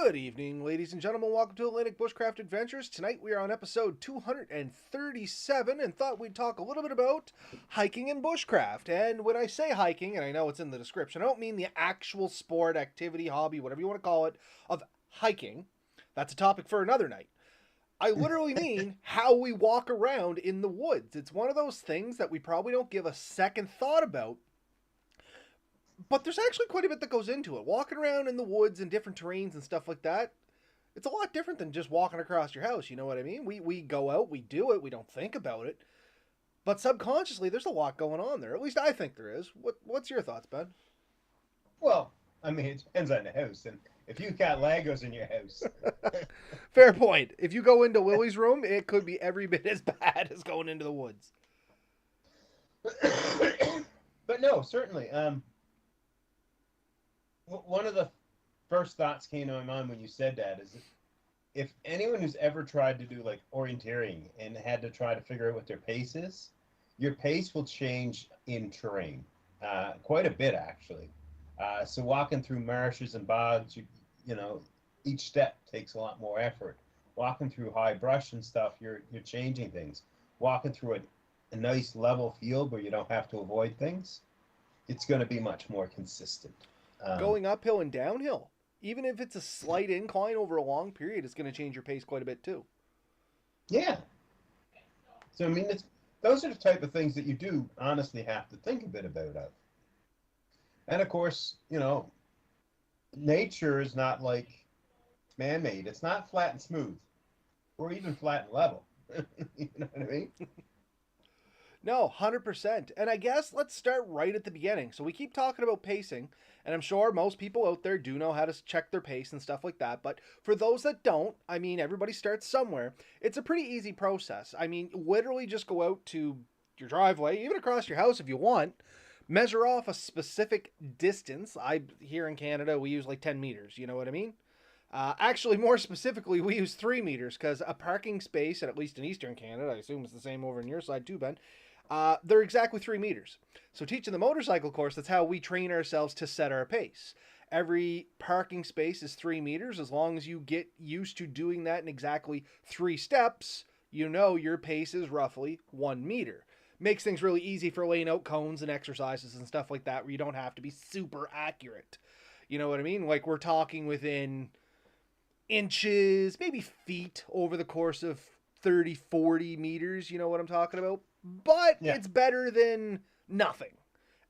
Good evening, ladies and gentlemen. Welcome to Atlantic Bushcraft Adventures. Tonight we are on episode 237 and thought we'd talk a little bit about hiking and bushcraft. And when I say hiking, and I know it's in the description, I don't mean the actual sport, activity, hobby, whatever you want to call it, of hiking. That's a topic for another night. I literally mean how we walk around in the woods. It's one of those things that we probably don't give a second thought about, but there's actually quite a bit that goes into it. Walking around in the woods and different terrains and stuff like that, it's a lot different than just walking across your house. You know what I mean? We go out, we do it, we don't think about it, but subconsciously there's a lot going on there. At least I think there is. What's your thoughts, Ben? Well, I mean, it depends on the house. And if you've got Legos in your house, Fair point. If you go into Willie's room, it could be every bit as bad as going into the woods. but no, certainly. One of the first thoughts came to my mind when you said that is if anyone who's ever tried to do like orienteering and had to try to figure out what their pace is, your pace will change in terrain, quite a bit actually. So walking through marshes and bogs, you know, each step takes a lot more effort. Walking through high brush and stuff, you're changing things. Walking through a nice level field where you don't have to avoid things, it's going to be much more consistent. Um, Going uphill and downhill, even if it's a slight incline over a long period, it's going to change your pace quite a bit too. yeah. So I mean, those are the type of things that you do honestly have to think a bit about. Of. And of course, you know, nature is not like man-made. It's not flat and smooth, or even flat and level. You know what I mean? No, 100%. And I guess let's start right at the beginning. So we keep talking about pacing, and I'm sure most people out there do know how to check their pace and stuff like that. But for those that don't, I mean, everybody starts somewhere. It's a pretty easy process. I mean, literally just go out to your driveway, even across your house if you want, measure off a specific distance. Here in Canada, we use like 10 meters. You know what I mean? Actually, more specifically, we use 3 meters because a parking space, at least in Eastern Canada, I assume it's the same over on your side too, Ben. They're exactly 3 meters. So teaching the motorcycle course, that's how we train ourselves to set our pace. Every parking space is 3 meters. As long as you get used to doing that in exactly 3 steps, you know your pace is roughly 1 meter. Makes things really easy for laying out cones and exercises and stuff like that where you don't have to be super accurate. You know what I mean? Like we're talking within inches, maybe feet over the course of 30, 40 meters. You know what I'm talking about? But Yeah. it's better than nothing.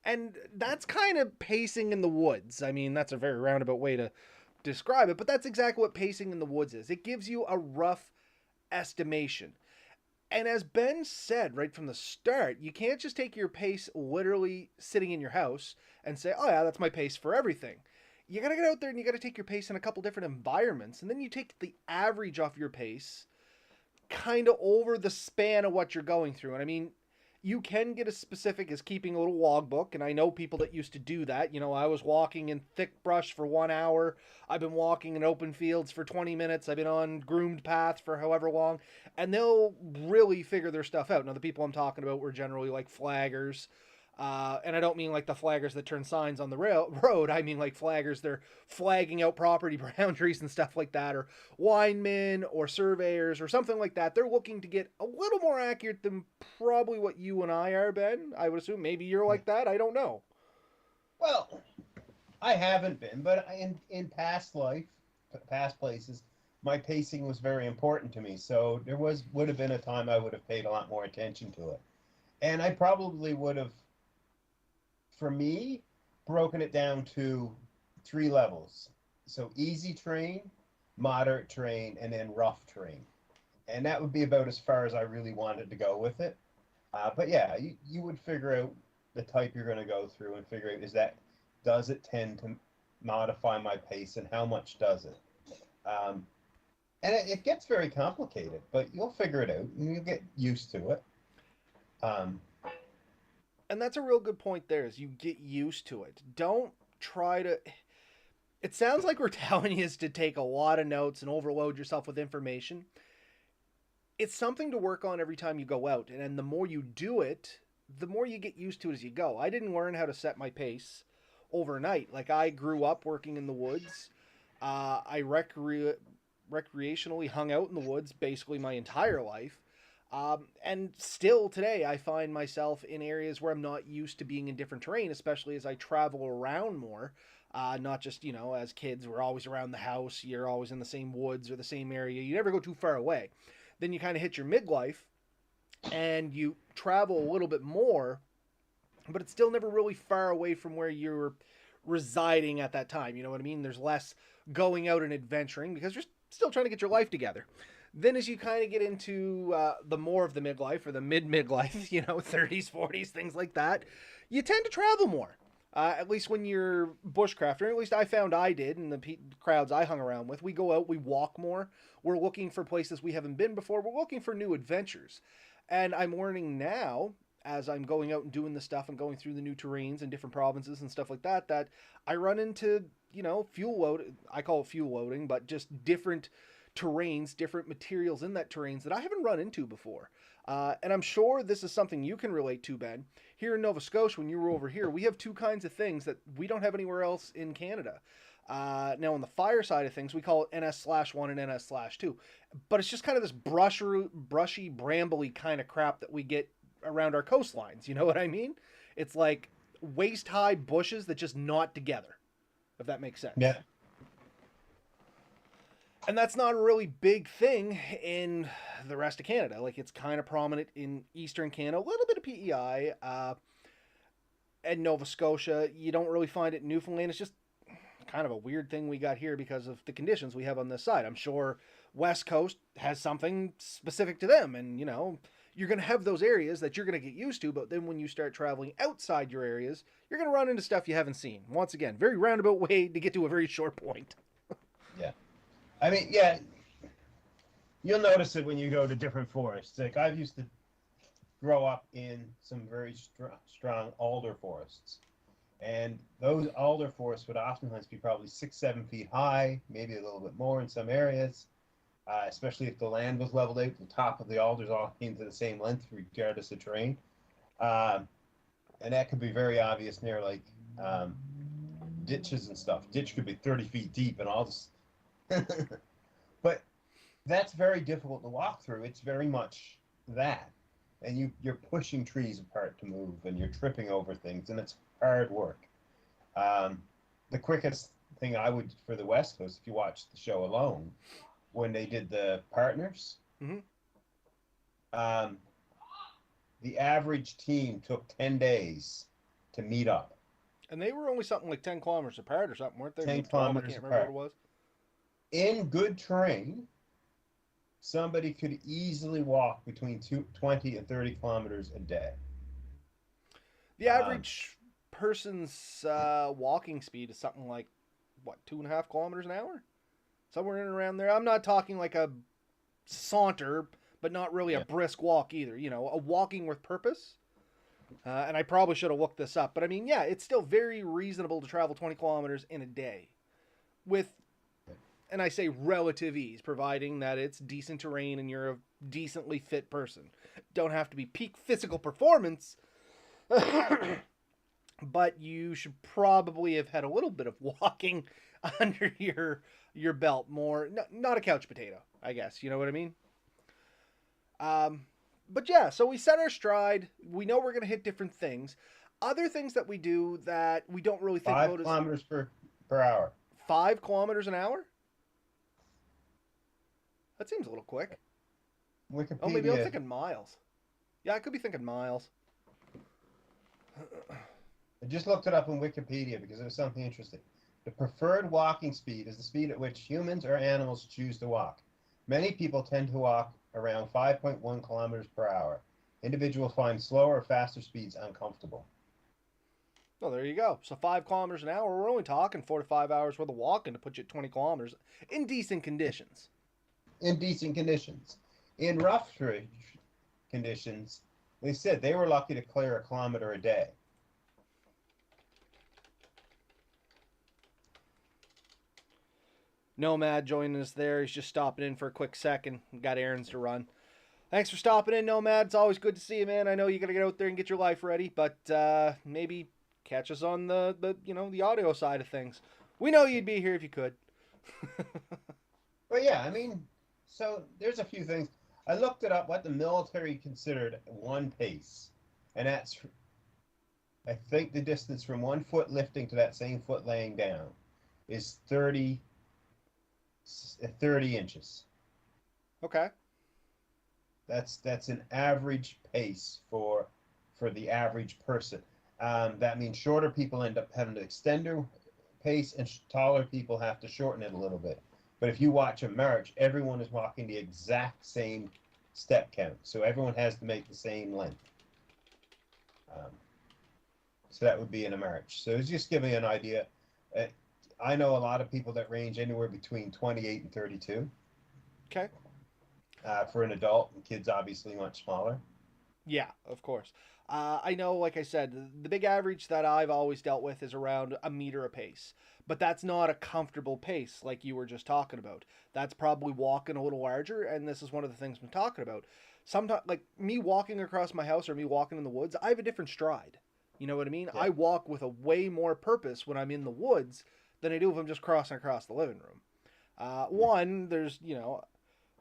And that's kind of pacing in the woods. I mean, that's a very roundabout way to describe it, but that's exactly what pacing in the woods is. It gives you a rough estimation. And as Ben said right from the start, you can't just take your pace literally sitting in your house and say, oh, yeah, that's my pace for everything. You got to get out there and you got to take your pace in a couple different environments. And then you take the average off your pace kind of over the span of what you're going through. And I mean, you can get as specific as keeping a little logbook. And I know people that used to do that. You know, I was walking in thick brush for 1 hour. I've been walking in open fields for 20 minutes. I've been on groomed paths for however long. And they'll really figure their stuff out. Now, the people I'm talking about were generally like flaggers. And I don't mean like the flaggers that turn signs on the road. I mean like flaggers, they're flagging out property boundaries and stuff like that, or linemen or surveyors or something like that. They're looking to get a little more accurate than probably what you and I are, Ben. I would assume maybe you're like that. I don't know. Well, I haven't been, but in past life, past places, my pacing was very important to me. So there would have been a time I would have paid a lot more attention to it, and I probably would have, for me, broken it down to 3 levels. So easy terrain, moderate terrain, and then rough terrain. And that would be about as far as I really wanted to go with it. But yeah, you would figure out the type you're going to go through and figure out does it tend to modify my pace and how much does it? Um, and it gets very complicated, but you'll figure it out and you'll get used to it. Um, And that's a real good point there is you get used to it. Don't try to it sounds like we're telling you is to take a lot of notes and overload yourself with information. It's something to work on every time you go out. And then the more you do it, the more you get used to it as you go. I didn't learn how to set my pace overnight. Like I grew up working in the woods. I recreationally hung out in the woods basically my entire life. And still today, I find myself in areas where I'm not used to being in different terrain, especially as I travel around more. Not just, as kids, we're always around the house, you're always in the same woods or the same area, you never go too far away. Then you kind of hit your midlife and you travel a little bit more, but it's still never really far away from where you're residing at that time. You know what I mean? There's less going out and adventuring because you're still trying to get your life together. Then, as you kind of get into the more of the midlife or the midlife, 30s, 40s, things like that, you tend to travel more. At least when you're bushcrafter, at least I found I did, and the crowds I hung around with, we go out, we walk more. We're looking for places we haven't been before. We're looking for new adventures. And I'm learning now, as I'm going out and doing the stuff and going through the new terrains and different provinces and stuff like that, that I run into, fuel load. I call it fuel loading, but just different terrains, different materials in that terrains that I haven't run into before. And I'm sure this is something you can relate to, Ben. Here in Nova Scotia, when you were over here, we have two kinds of things that we don't have anywhere else in Canada. Now, on the fire side of things, we call it NS/1 and NS/2. But it's just kind of this brushy, brambly kind of crap that we get around our coastlines. You know what I mean? It's like waist-high bushes that just knot together, if that makes sense. Yeah. And that's not a really big thing in the rest of Canada. Like, it's kind of prominent in Eastern Canada, a little bit of PEI, and Nova Scotia. You don't really find it in Newfoundland. It's just kind of a weird thing we got here because of the conditions we have on this side. I'm sure West Coast has something specific to them, and, you're going to have those areas that you're going to get used to, but then when you start traveling outside your areas, you're going to run into stuff you haven't seen. Once again, very roundabout way to get to a very short point. Yeah. I mean, yeah, you'll notice it when you go to different forests. Like, I used to grow up in some very strong alder forests. And those alder forests would oftentimes be probably 6-7 feet high, maybe a little bit more in some areas, especially if the land was leveled out. The top of the alders all came to the same length, regardless of terrain. And that could be very obvious near, like, ditches and stuff. Ditch could be 30 feet deep and all this. But that's very difficult to walk through. It's very much that. And you're pushing trees apart to move, and you're tripping over things, and it's hard work. The quickest thing I would, for the West Coast, if you watch the show Alone, when they did the partners, Mm-hmm. The average team took 10 days to meet up. And they were only something like 10 kilometers apart or something, weren't they? 10 12, kilometers I can't remember apart. what it was. In good terrain, somebody could easily walk between 20 and 30 kilometers a day. The average person's walking speed is something like, 2.5 kilometers an hour? Somewhere in and around there. I'm not talking like a saunter, but not really a brisk walk either. A walking with purpose. And I probably should have looked this up. But I mean, yeah, it's still very reasonable to travel 20 kilometers in a day. With, and I say relative ease, providing that it's decent terrain and you're a decently fit person. Don't have to be peak physical performance. But you should probably have had a little bit of walking under your belt more. Not a couch potato, I guess. You know what I mean? But yeah, so we set our stride. We know we're going to hit different things. Other things that we do that we don't really think 5 about is kilometers per hour. 5 kilometers an hour? That seems a little quick. Wikipedia. Oh, maybe I'm thinking miles. Yeah, I could be thinking miles. I just looked it up on Wikipedia because it was something interesting. The preferred walking speed is the speed at which humans or animals choose to walk. Many people tend to walk around 5.1 kilometers per hour. Individuals find slower or faster speeds uncomfortable. Well, there you go. So 5 kilometers an hour, we're only talking 4 to 5 hours worth of walking to put you at 20 kilometers in decent conditions. In decent conditions. In rough conditions, they said they were lucky to clear a kilometer a day. Nomad joining us there. He's just stopping in for a quick second. Got errands to run. Thanks for stopping in, Nomad. It's always good to see you, man. I know you got to get out there and get your life ready, but maybe catch us on the audio side of things. We know you'd be here if you could. But yeah, I mean, so there's a few things. I looked it up what the military considered one pace, and that's I think the distance from 1 foot lifting to that same foot laying down is 30 inches. Okay. That's an average pace for the average person. That means shorter people end up having to extend their pace, and taller people have to shorten it a little bit. But if you watch a march, everyone is walking the exact same step count, so everyone has to make the same length. Um, so that would be in a march. So it's just giving you an idea. Uh, I know a lot of people that range anywhere between 28 and 32 Okay. for an adult, and kids obviously much smaller. Yeah, of course. I know, like I said, the big average that I've always dealt with is around a meter a pace. But that's not a comfortable pace like you were just talking about. That's probably walking a little larger, and this is one of the things I'm talking about. Sometimes, like me walking across my house or me walking in the woods, I have a different stride. You know what I mean? Yeah. I walk with a way more purpose when I'm in the woods than I do if I'm just crossing across the living room. Yeah. One, there's,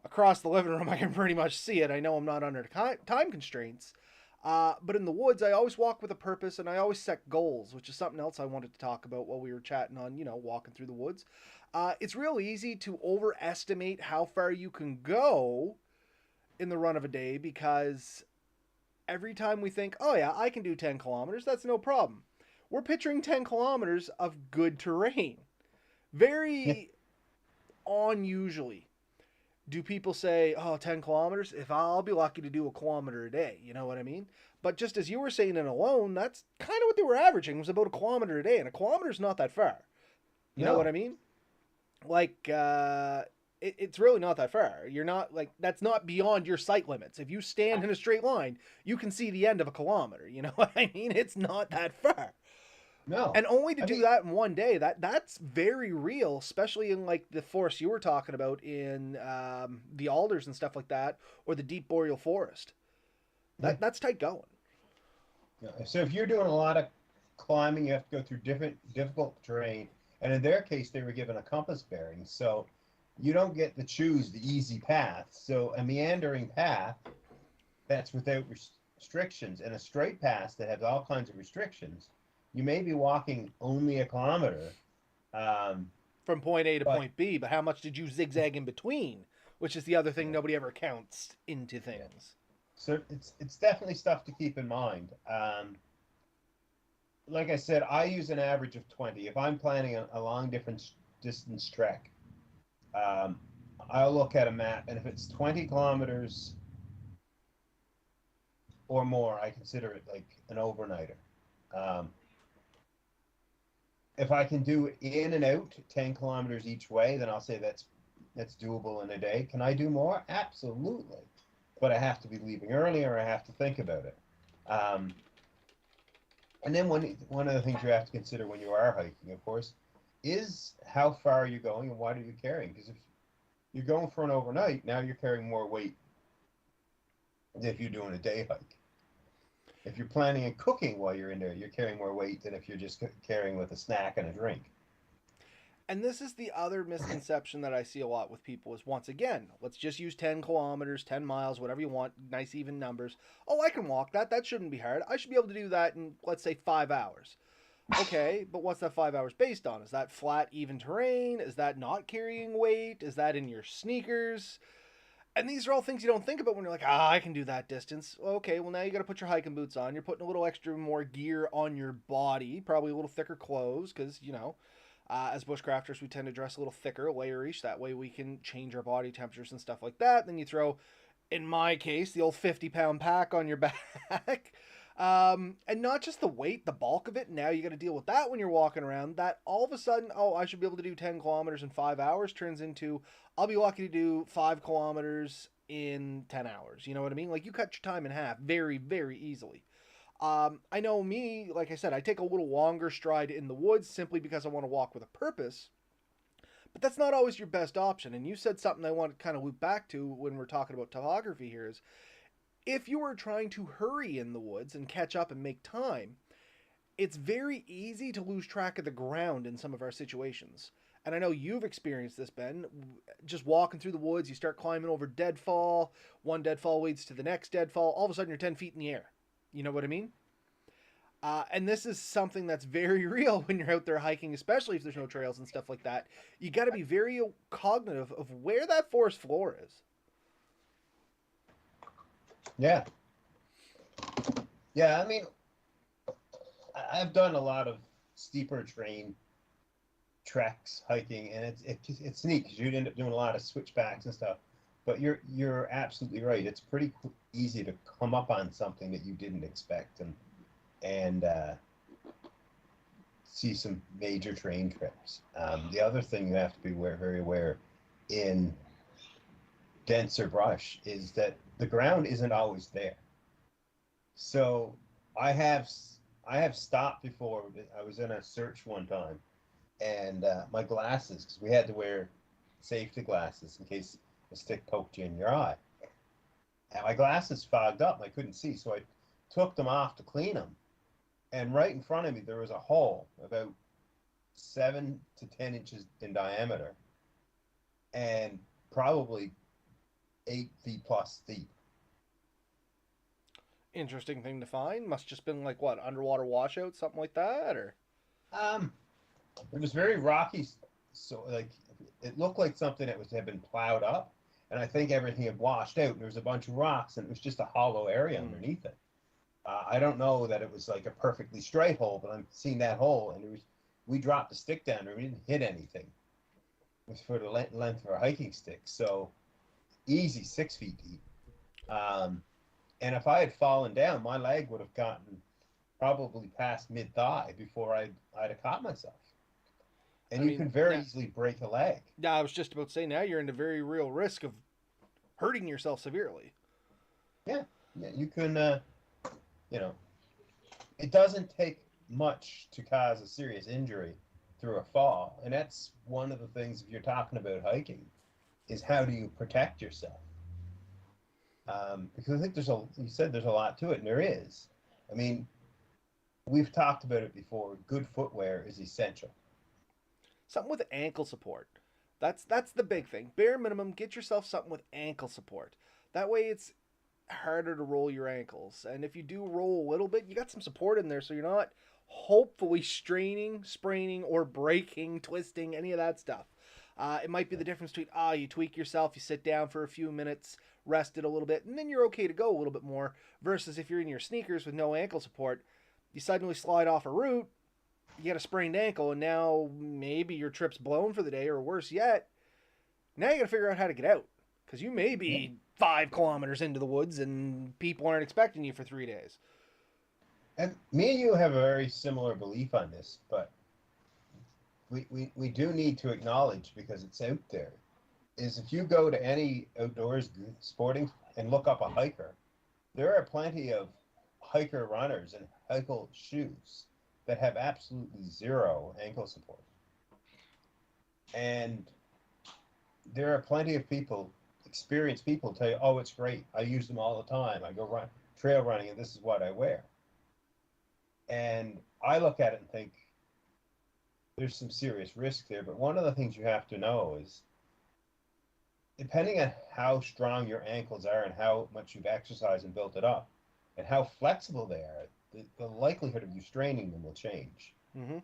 across the living room, I can pretty much see it. I know I'm not under time constraints. But in the woods, I always walk with a purpose, and I always set goals, which is something else I wanted to talk about while we were chatting on, walking through the woods. It's real easy to overestimate how far you can go in the run of a day because every time we think, oh yeah, I can do 10 kilometers, that's no problem. We're picturing 10 kilometers of good terrain. Very unusually do people say, oh, 10 kilometers? If I'll be lucky to do a kilometer a day, you know what I mean? But just as you were saying in alone, that's kind of what they were averaging was about a kilometer a day, and a kilometer's not that far. You know what I No, mean? Like, it's really not that far. You're not like that's not beyond your sight limits. If you stand in a straight line, you can see the end of a kilometer. You know what I mean? It's not that far. no. And only to I do mean, that in one day, that's very real, especially in like the forest you were talking about in the alders and stuff like that, or the deep boreal forest. yeah. That's tight going. Yeah. So if you're doing a lot of climbing, you have to go through different difficult terrain. And in their case, they were given a compass bearing, so you don't get to choose the easy path. So a meandering path that's without restrictions, and a straight path that has all kinds of restrictions, you may be walking only a kilometer, um, From point A to but point B, but how much did you zigzag in between? Which is the other thing yeah, nobody ever counts into yeah. things. So it's definitely stuff to keep in mind. Like I said, I use an average of 20. If I'm planning a long distance trek, um, I'll look at a map, and if it's 20 kilometers or more, I consider it like an overnighter. Um, if I can do in and out 10 kilometers each way, then I'll say that's doable in a day. Can I do more? Absolutely, but I have to be leaving early, or I have to think about it. Um, and then one of the things you have to consider when you are hiking, of course, is how far are you going and what are you carrying? Because if you're going for an overnight, now you're carrying more weight than if you're doing a day hike. If you're planning on cooking while you're in there, you're carrying more weight than if you're just carrying with a snack and a drink. And this is the other misconception that I see a lot with people is once again, let's just use 10 kilometers, 10 miles, whatever you want, nice even numbers. Oh, I can walk that. That shouldn't be hard. I should be able to do that in, let's say, 5 hours. Okay, but what's that 5 hours based on? Is that flat, even terrain? Is that not carrying weight? Is that in your sneakers? And these are all things you don't think about when you're like, I can do that distance. Okay, well, now you got to put your hiking boots on. You're putting a little extra more gear on your body, probably a little thicker clothes, because, as bushcrafters, we tend to dress a little thicker, layerish. That way we can change our body temperatures and stuff like that. Then you throw, in my case, the old 50-pound pack on your back. And not just the weight, the bulk of it. Now you got to deal with that when you're walking around. That all of a sudden, oh, I should be able to do 10 kilometers in 5 hours turns into, I'll be lucky to do 5 kilometers in 10 hours. You know what I mean? Like you cut your time in half very, very easily. I know me, like I said, I take a little longer stride in the woods simply because I want to walk with a purpose. But that's not always your best option. And you said something I want to kind of loop back to when we're talking about topography here is if you are trying to hurry in the woods and catch up and make time, it's very easy to lose track of the ground in some of our situations. And I know you've experienced this, Ben. Just walking through the woods, you start climbing over deadfall. One deadfall leads to the next deadfall. All of a sudden, you're 10 feet in the air. You know what I mean? And this is something that's very real when you're out there hiking, especially if there's no trails and stuff like that. You got to be very cognitive of where that forest floor is. Yeah. Yeah, I mean, I've done a lot of steeper terrain treks, hiking, and it's neat because you'd end up doing a lot of switchbacks and stuff. But you're absolutely right. It's pretty easy to come up on something that you didn't expect, and see some major terrain trips. The other thing you have to be very aware in denser brush is that the ground isn't always there. So I have I have stopped before. I was in a search one time, and my glasses, because we had to wear safety glasses in case a stick poked you in your eye. And my glasses fogged up. I couldn't see, so I took them off to clean them. And right in front of me, there was a hole about 7 to 10 inches in diameter, and probably 8 feet plus deep. Interesting thing to find. Must just been like what, underwater washout, something like that, or Um, it was very rocky, so like it looked like something that had been plowed up, and I think everything had washed out. And there was a bunch of rocks, and it was just a hollow area underneath it. I don't know that it was like a perfectly straight hole, but I'm seeing that hole, and we dropped the stick down, and we didn't hit anything. It was for the length of our hiking stick, so easy 6 feet deep. Um, and if I had fallen down, my leg would have gotten probably past mid thigh before I'd have caught myself. I And you mean, can very easily break a leg. yeah, I was just about to say now you're in a very real risk of hurting yourself severely. Yeah, yeah, you can. You know, it doesn't take much to cause a serious injury through a fall, and that's one of the things. If you're talking about hiking, is how do you protect yourself? Because I think you said there's a lot to it, and there is. I mean, we've talked about it before. Good footwear is essential. Something with ankle support. That's the big thing. Bare minimum, get yourself something with ankle support. That way it's harder to roll your ankles. And if you do roll a little bit, you got some support in there so you're not hopefully straining, spraining, or breaking, twisting, any of that stuff. It might be the difference between, you tweak yourself, you sit down for a few minutes, rest it a little bit, and then you're okay to go a little bit more, versus if you're in your sneakers with no ankle support, you suddenly slide off a route, you get a sprained ankle, and now maybe your trip's blown for the day, or worse yet, now you got to figure out how to get out because you may Yeah. be 5 kilometers into the woods and people aren't expecting you for 3 days. And me and you have a very similar belief on this, but we do need to acknowledge because it's out there. Is if you go to any outdoors sporting and look up a hiker, there are plenty of hiker runners and hiker shoes that have absolutely zero ankle support. And there are plenty of people, experienced people, tell you, "Oh, it's great. I use them all the time. I go trail running, and this is what I wear." And I look at it and think there's some serious risk there. But one of the things you have to know is, depending on how strong your ankles are and how much you've exercised and built it up, and how flexible they are, the likelihood of you straining them will change. Mm-hmm.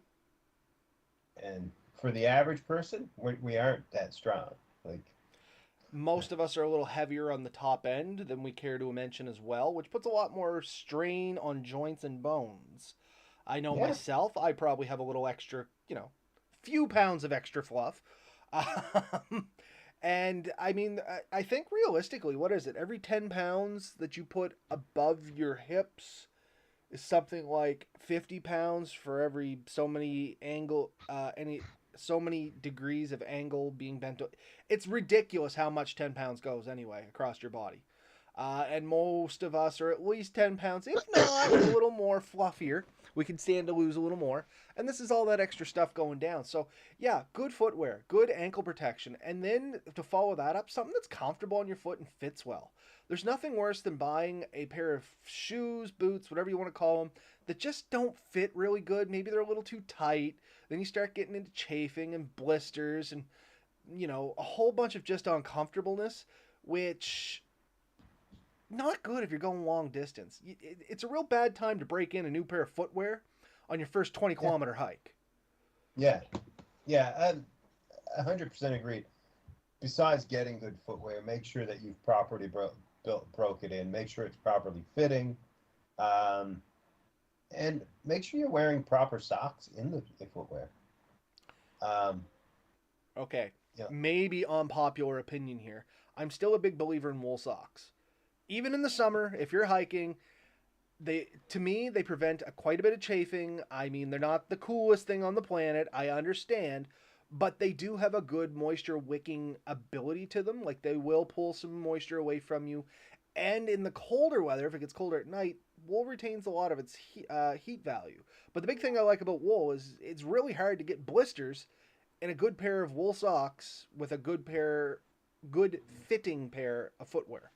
And for the average person, we aren't that strong. Like, Most of us are a little heavier on the top end than we care to mention as well, which puts a lot more strain on joints and bones. I know yeah, myself, I probably have a little extra, few pounds of extra fluff. Um, and I mean, I think realistically, what is it? Every 10 pounds that you put above your hips is something like 50 pounds for every so many degrees of angle being bent. It's ridiculous how much 10 pounds goes anyway across your body. And most of us are at least 10 pounds, if not a little more fluffier. We can stand to lose a little more. And this is all that extra stuff going down. So, yeah, good footwear, good ankle protection. And then to follow that up, something that's comfortable on your foot and fits well. There's nothing worse than buying a pair of shoes, boots, whatever you want to call them, that just don't fit really good. Maybe they're a little too tight. then you start getting into chafing and blisters and, a whole bunch of just uncomfortableness, which not good if you're going long distance. It's a real bad time to break in a new pair of footwear on your first 20 Yeah, kilometer hike. yeah, yeah. 100% agreed. Besides getting good footwear, make sure that you've properly broke it in. Make sure it's properly fitting, um, and make sure you're wearing proper socks in the footwear. Um, Okay, yeah, maybe unpopular opinion here. I'm still a big believer in wool socks. Even in the summer, if you're hiking, to me they prevent quite a bit of chafing. I mean, they're not the coolest thing on the planet, I understand, but they do have a good moisture wicking ability to them. Like, they will pull some moisture away from you. And in the colder weather, if it gets colder at night, wool retains a lot of its heat value. But the big thing I like about wool is it's really hard to get blisters in a good pair of wool socks with a good fitting pair of footwear.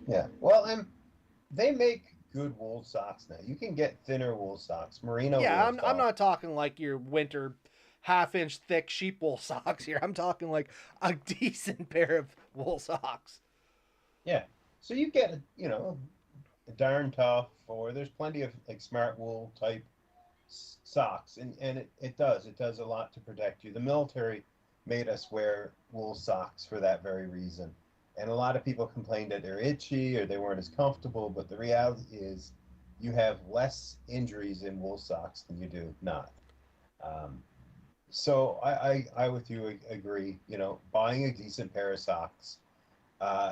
yeah. Well, they make good wool socks now. You can get thinner wool socks, merino Yeah, wool I'm socks. not talking like your winter half-inch thick sheep wool socks here. I'm talking like a decent pair of wool socks. Yeah. So you get, darn tough, or there's plenty of like smart wool type socks, and it does a lot to protect you. The military made us wear wool socks for that very reason, and a lot of people complained that they're itchy or they weren't as comfortable, but the reality is you have less injuries in wool socks than you do not. um, so I with you agree. Buying a decent pair of socks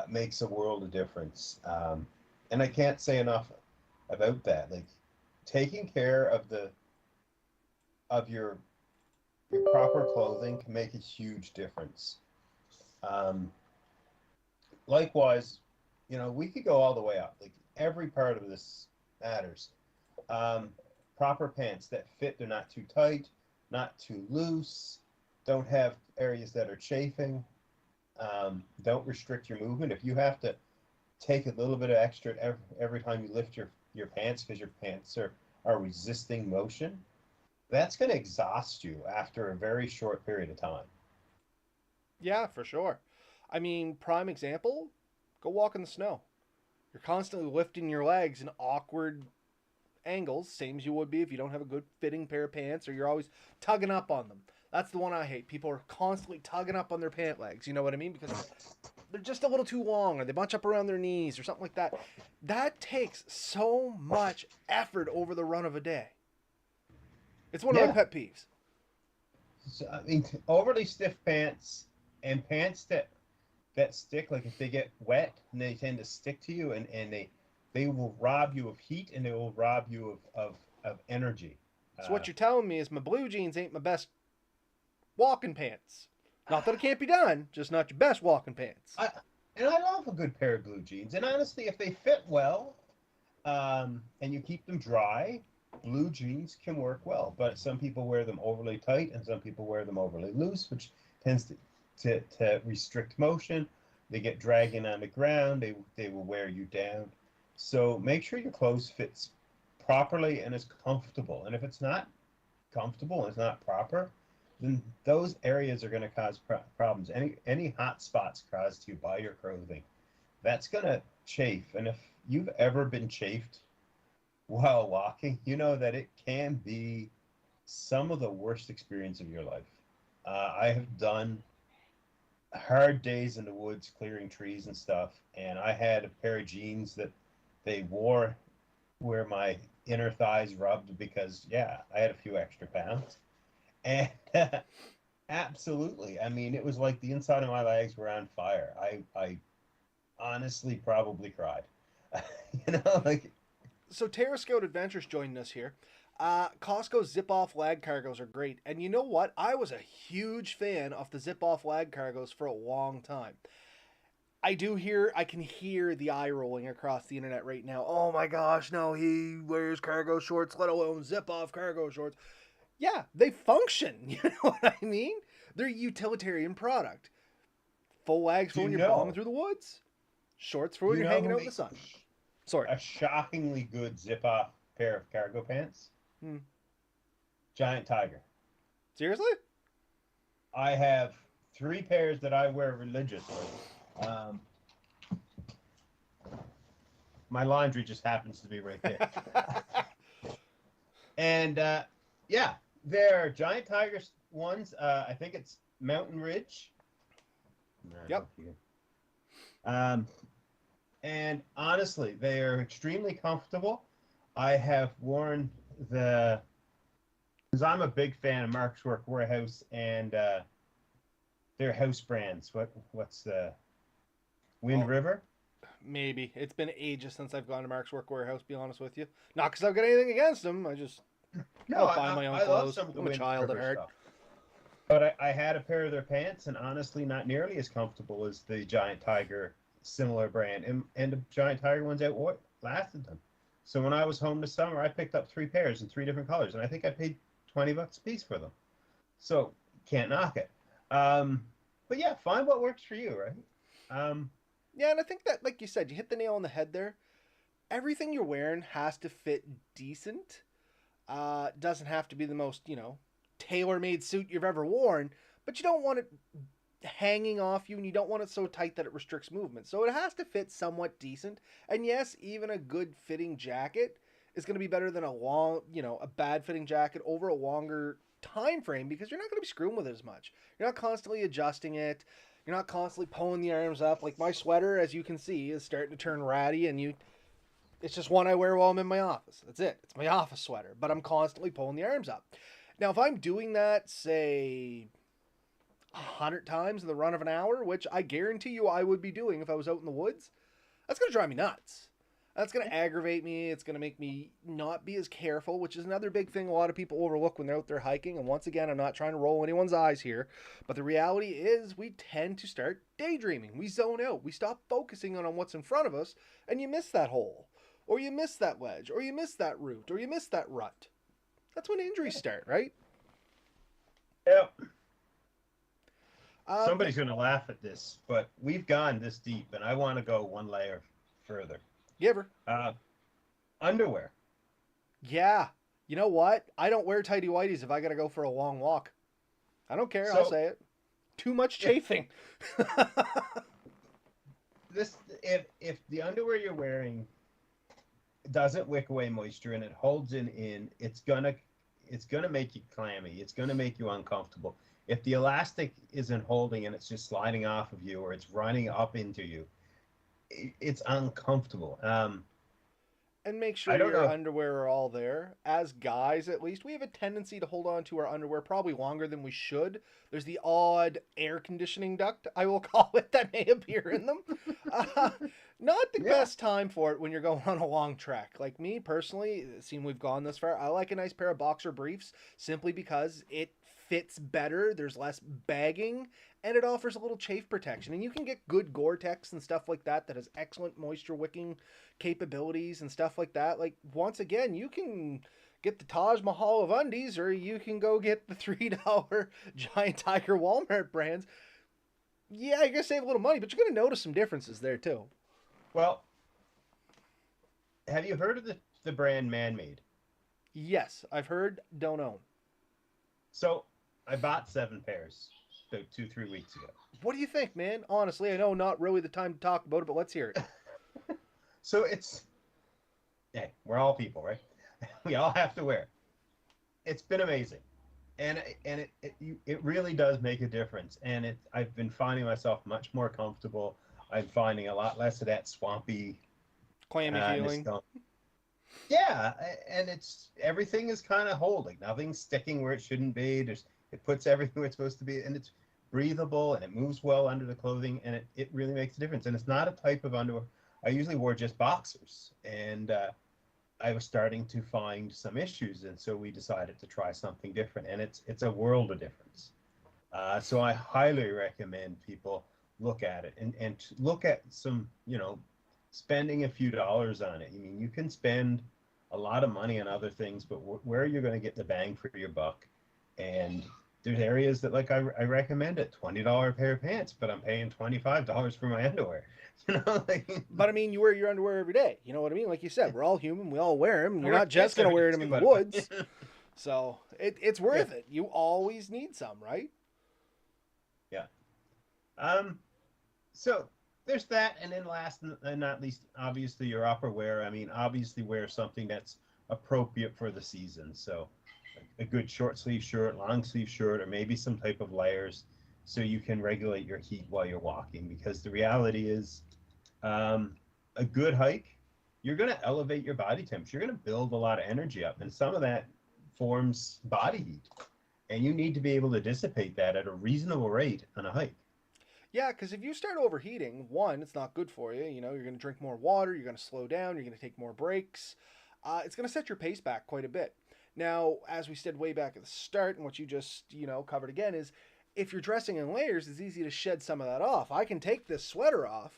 makes a world of difference. And I can't say enough about that. Like, taking care of your proper clothing can make a huge difference. Um, Likewise, we could go all the way up. Like, every part of this matters. Um, Proper pants that fit. They're not too tight, not too loose. Don't have areas that are chafing. Don't restrict your movement. If you have to take a little bit of extra every time you lift your pants because your pants are resisting motion, that's going to exhaust you after a very short period of time. Yeah, for sure. I mean, prime example, go walk in the snow. You're constantly lifting your legs in awkward angles, same as you would be if you don't have a good fitting pair of pants, or you're always tugging up on them. That's the one I hate. People are constantly tugging up on their pant legs. You know what I mean? Because they're just a little too long, or they bunch up around their knees, or something like that. That takes so much effort over the run of a day. It's one of my Yeah. pet peeves. So, I mean, overly stiff pants and pants that stick, like if they get wet and they tend to stick to you, and they will rob you of heat, and they will rob you of energy. So Uh, what you're telling me is my blue jeans ain't my best walking pants. Not that it can't be done, just not your best walking pants. I and I love a good pair of blue jeans. And honestly, if they fit well, and you keep them dry, blue jeans can work well. But some people wear them overly tight, and some people wear them overly loose, which tends to restrict motion. They get dragging on the ground. They will wear you down. So make sure your clothes fits properly and is comfortable. And if it's not comfortable and it's not proper, then those areas are going to cause problems. Any hot spots caused to you by your clothing, that's going to chafe. And if you've ever been chafed while walking, you know that it can be some of the worst experience of your life. I have done hard days in the woods clearing trees and stuff, and I had a pair of jeans that they wore where my inner thighs rubbed because, yeah, I had a few extra pounds. And absolutely, I mean, it was like the inside of my legs were on fire. I honestly probably cried. Like, So Terra Scout Adventures joining us here. Costco zip off lag cargos are great. And you know what? I was a huge fan of the zip off lag cargos for a long time. I can hear the eye rolling across the internet right now. Oh my gosh, no, he wears cargo shorts, let alone zip off cargo shorts. Yeah, they function. You know what I mean? They're a utilitarian product. Full lags for do when you you're bombing know? through the woods, shorts for Do when you you're know hanging who out in the makes sun. Sorry. a shockingly good zip off pair of cargo pants? Hmm. Giant Tiger. Seriously? I have 3 pairs that I wear religiously. Um, my laundry just happens to be right there. And yeah, they're Giant Tiger ones. I think it's Mountain Ridge. Yep. Um, and honestly, they are extremely comfortable. I have worn the because I'm a big fan of Mark's Work Warehouse and their house brands. What's the Wind Oh, River? maybe. It's been ages since I've gone to Mark's Work Warehouse, be honest with you. Not because I've got anything against them. I No, don't buy my own I love clothes. some of the I'm a Wind child at River heart. stuff. But I had a pair of their pants, and honestly, not nearly as comfortable as the Giant Tiger similar brand. And the Giant Tiger ones lasted them. So when I was home this summer, I picked up 3 pairs in 3 different colors, and I think I paid $20 a piece for them. So can't knock it. But yeah, find what works for you, right? Yeah, and I think that, like you said, you hit the nail on the head there. Everything you're wearing has to fit decent. Doesn't have to be the most, tailor-made suit you've ever worn, but you don't want it hanging off you, and you don't want it so tight that it restricts movement. So it has to fit somewhat decent. And yes, even a good fitting jacket is going to be better than a bad fitting jacket over a longer time frame, because you're not going to be screwing with it as much. You're not constantly adjusting it. You're not constantly pulling the arms up. Like my sweater, as you can see, is starting to turn ratty, and it's just one I wear while I'm in my office. That's it. It's my office sweater, but I'm constantly pulling the arms up. Now, if I'm doing that, say, 100 times in the run of an hour, which I guarantee you I would be doing if I was out in the woods, that's going to drive me nuts. That's going to aggravate me. It's going to make me not be as careful, which is another big thing a lot of people overlook when they're out there hiking. And once again, I'm not trying to roll anyone's eyes here, but the reality is we tend to start daydreaming. We zone out. We stop focusing on what's in front of us, and you miss that hole, or you miss that ledge, or you miss that root, or you miss that rut. That's when injuries start, right? Yep. Uh, Somebody's going to laugh at this, but we've gone this deep, and I want to go one layer further. Giver. Underwear. Yeah. You know what? I don't wear tighty whities if I got to go for a long walk. I don't care. I'll say it. Too much chafing. If the underwear you're wearing doesn't wick away moisture and it holds in, it's gonna make you clammy. It's gonna make you uncomfortable. If the elastic isn't holding and it's just sliding off of you or it's running up into you, it's uncomfortable. And make sure your underwear are all there. As guys, at least, we have a tendency to hold on to our underwear probably longer than we should. There's the odd air conditioning duct, I will call it, that may appear in them. Not the best time for it when you're going on a long trek. Like me, personally, seeing we've gone this far, I like a nice pair of boxer briefs simply because it fits better, there's less bagging, and it offers a little chafe protection. And you can get good Gore-Tex and stuff like that has excellent moisture wicking capabilities and stuff like that. Like, once again, you can get the Taj Mahal of undies, or you can go get the $3 Giant Tiger Walmart brands. Yeah, you're going to save a little money, but you're going to notice some differences there too. Well, have you heard of the brand Man-Made? Yes, I've heard, don't own. So I bought 7 pairs about 2-3 weeks ago. What do you think, man? Honestly, I know not really the time to talk about it, but let's hear it. So hey, we're all people, right? We all have to wear it. It's been amazing. And it really does make a difference. And I've been finding myself much more comfortable. I'm finding a lot less of that swampy, clammy feeling. Yeah, and everything is kind of holding. Nothing's sticking where it shouldn't be. It puts everything where it's supposed to be, and it's breathable, and it moves well under the clothing, and it really makes a difference. And it's not a type of underwear. I usually wore just boxers, and I was starting to find some issues, and so we decided to try something different, and it's a world of difference. So I highly recommend people look at it and look at some, spending a few dollars on it. I mean, you can spend a lot of money on other things, but where are you going to get the bang for your buck? And there's areas that, like, I recommend it, $20 pair of pants, but I'm paying $25 for my underwear. But I mean, you wear your underwear every day. You know what I mean? Like you said, we're all human. We all wear them. You're not just going to wear them in the but woods. So it's Yeah. worth it. You always need some, right? Yeah. Um, so there's that, and then last and not least, obviously your upper wear. I mean, obviously wear something that's appropriate for the season. So a good short sleeve shirt, long sleeve shirt, or maybe some type of layers, so you can regulate your heat while you're walking. Because the reality is, um, a good hike, you're going to elevate your body temperature. You're going to build a lot of energy up, and some of that forms body heat, and you need to be able to dissipate that at a reasonable rate on a hike. Yeah, because if you start overheating, one, it's not good for you. You know, you're going to drink more water, you're going to slow down, you're going to take more breaks. It's going to set your pace back quite a bit. Now, as we said way back at the start, and what you just, covered again, is if you're dressing in layers, it's easy to shed some of that off. I can take this sweater off,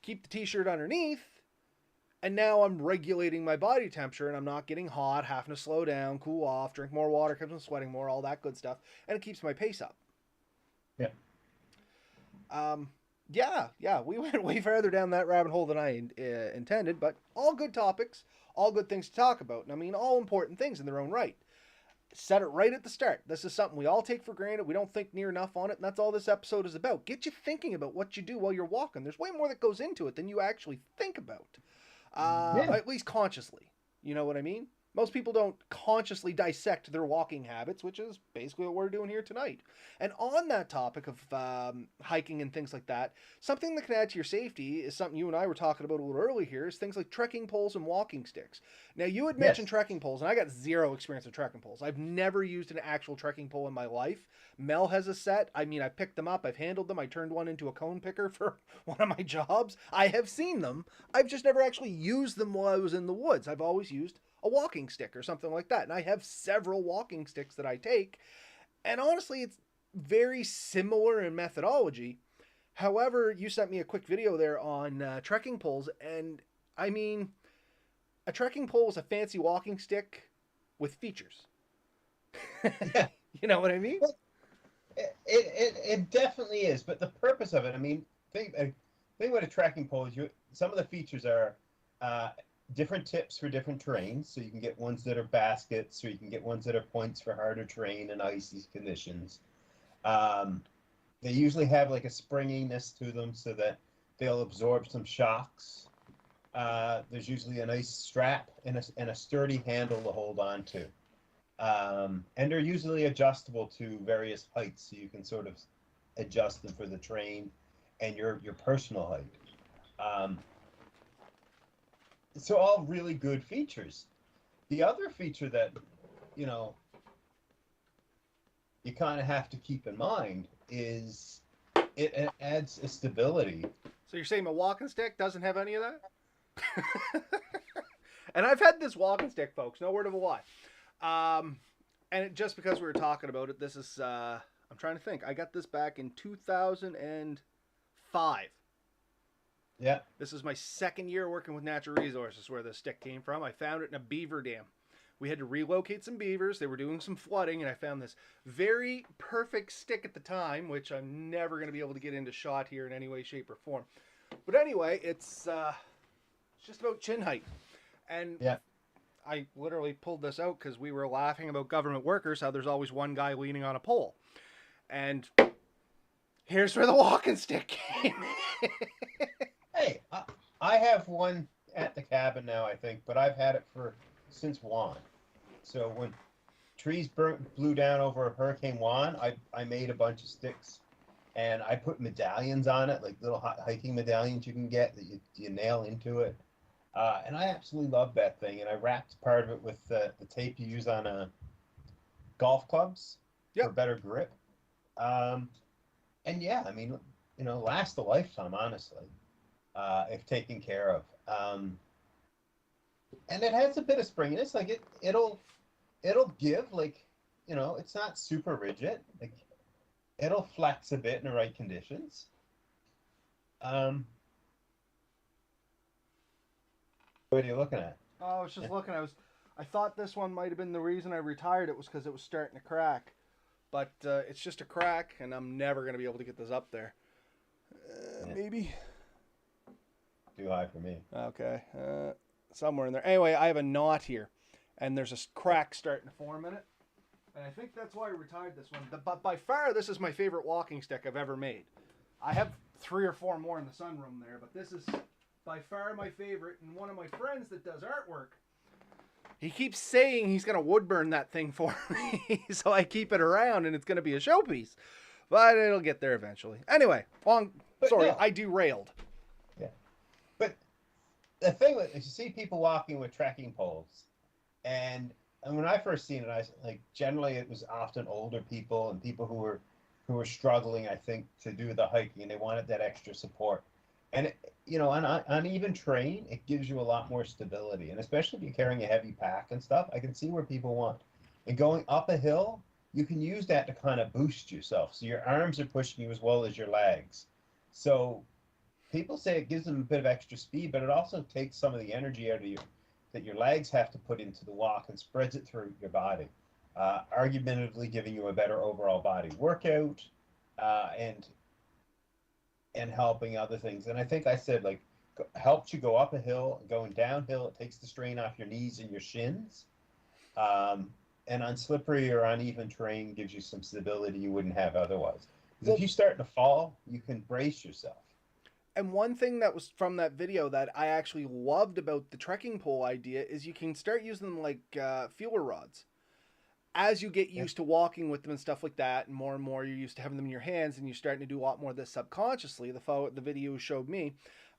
keep the t shirt underneath, and now I'm regulating my body temperature and I'm not getting hot, having to slow down, cool off, drink more water because I'm sweating more, all that good stuff, and it keeps my pace up. Yeah. Um, yeah, we went way farther down that rabbit hole than I intended, but all good topics, all good things to talk about. And I mean, all important things in their own right. Set it right at the start. This is something we all take for granted. We don't think near enough on it, and that's all this episode is about. Get you thinking about what you do while you're walking. There's way more that goes into it than you actually think about, Yeah. at least consciously. You know what I mean? Most people don't consciously dissect their walking habits, which is basically what we're doing here tonight. And on that topic of hiking and things like that, something that can add to your safety is something you and I were talking about a little early here, is things like trekking poles and walking sticks. Now, you had mentioned Yes. trekking poles, and I got zero experience with trekking poles. I've never used an actual trekking pole in my life. Mel has a set. I mean, I picked them up, I've handled them. I turned one into a cone picker for one of my jobs. I have seen them. I've just never actually used them while I was in the woods. I've always used a walking stick or something like that. And I have several walking sticks that I take. And honestly, it's very similar in methodology. However, you sent me a quick video there on trekking poles. And I mean, a trekking pole is a fancy walking stick with features. Yeah. You know what I mean? Well, it definitely is, but the purpose of it, I mean, think about a tracking pole is some of the features are uh, different tips for different terrains. So you can get ones that are baskets, or you can get ones that are points for harder terrain and icy conditions. Um, they usually have like a springiness to them so that they'll absorb some shocks. There's usually a nice strap and a sturdy handle to hold on to. And they're usually adjustable to various heights, so you can sort of adjust them for the terrain and your personal height. Um, so all really good features. The other feature that you know you kind of have to keep in mind is it adds a stability. So you're saying my walking stick doesn't have any of that? And I've had this walking stick, folks. No word of a lie. And just because we were talking about it, this is I'm trying to think. I got this back in 2005. Yeah, This is my second year working with natural resources where this stick came from. I found it in a beaver dam. We had to relocate some beavers. They were doing some flooding, and I found this very perfect stick at the time, which I'm never going to be able to get into shot here in any way, shape, or form. But anyway, it's just about chin height. And yeah. I literally pulled this out because we were laughing about government workers, how there's always one guy leaning on a pole. And here's where the walking stick came in. Hey, I have one at the cabin now, I think, but I've had it since Juan. So when trees blew down over Hurricane Juan, I made a bunch of sticks, and I put medallions on it, like little hiking medallions you can get that you nail into it. And I absolutely love that thing. And I wrapped part of it with the tape you use on golf clubs for Yep. better grip. Um, and yeah, I mean, last a lifetime, honestly, if taken care of. And it has a bit of springiness. Like it'll give, like, it's not super rigid. Like it'll flex a bit in the right conditions. Um, what are you looking at? Oh, I was just looking. I thought this one might have been the reason I retired it was because it was starting to crack. But it's just a crack, and I'm never going to be able to get this up there. Yeah. Maybe. Too high for me. Okay. Somewhere in there. Anyway, I have a knot here, and there's a crack starting to form in it. And I think that's why I retired this one. But by far, this is my favorite walking stick I've ever made. I have 3 or 4 more in the sunroom there, but this is by far my favorite. And one of my friends that does artwork, he keeps saying he's going to wood burn that thing for me. So I keep it around and it's going to be a showpiece. But it'll get there eventually. Anyway, But sorry, no, I derailed. yeah. But the thing is, you see people walking with trekking poles, and when I first seen it, I like generally it was often older people and people who were struggling, I think, to do the hiking, and they wanted that extra support. And on uneven terrain, it gives you a lot more stability, and especially if you're carrying a heavy pack and stuff, I can see where people want. And going up a hill, you can use that to kind of boost yourself, so your arms are pushing you as well as your legs. So people say it gives them a bit of extra speed, but it also takes some of the energy out of you that your legs have to put into the walk and spreads it through your body, argumentatively giving you a better overall body workout, and helping other things. And I think I said like helps you go up a hill, going downhill. It takes the strain off your knees and your shins. And on slippery or uneven terrain gives you some stability you wouldn't have otherwise. Because Well, if you start to fall, you can brace yourself. and one thing that was from that video that I actually loved about the trekking pole idea is you can start using them like feeler rods. As you get Yeah. used to walking with them and stuff like that, and more you're used to having them in your hands, and you're starting to do a lot more of this subconsciously. The video showed me,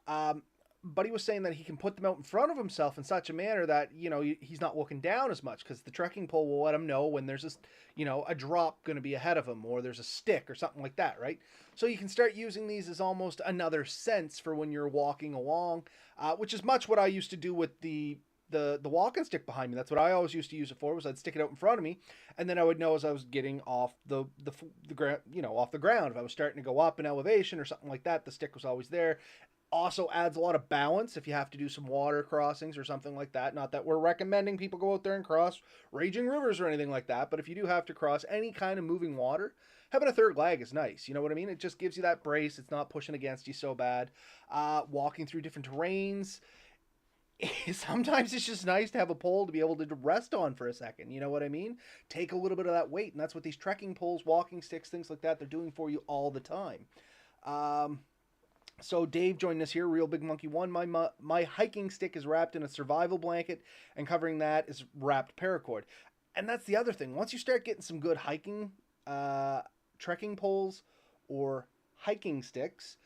um, but he was saying that he can put them out in front of himself in such a manner that he's not looking down as much because the trekking pole will let him know when there's a drop going to be ahead of him or there's a stick or something like that, right? So you can start using these as almost another sense for when you're walking along, which is much what I used to do with the walking stick behind me. That's what I always used to use it for. Was I'd stick it out in front of me, and then I would know as I was getting off the ground, off the ground. If I was starting to go up in elevation or something like that, the stick was always there. Also adds a lot of balance if you have to do some water crossings or something like that. Not that we're recommending people go out there and cross raging rivers or anything like that, but if you do have to cross any kind of moving water, having a third leg is nice. You know what I mean? It just gives you that brace. It's not pushing against you so bad. Walking through different terrains, sometimes it's just nice to have a pole to be able to rest on for a second. You know what I mean? Take a little bit of that weight, and that's what these trekking poles, walking sticks, things like that, they're doing for you all the time. Um, so Dave joined us here, Real Big Monkey One. My hiking stick is wrapped in a survival blanket, and covering that is wrapped paracord. And that's the other thing. Once you start getting some good hiking, trekking poles, or hiking sticks,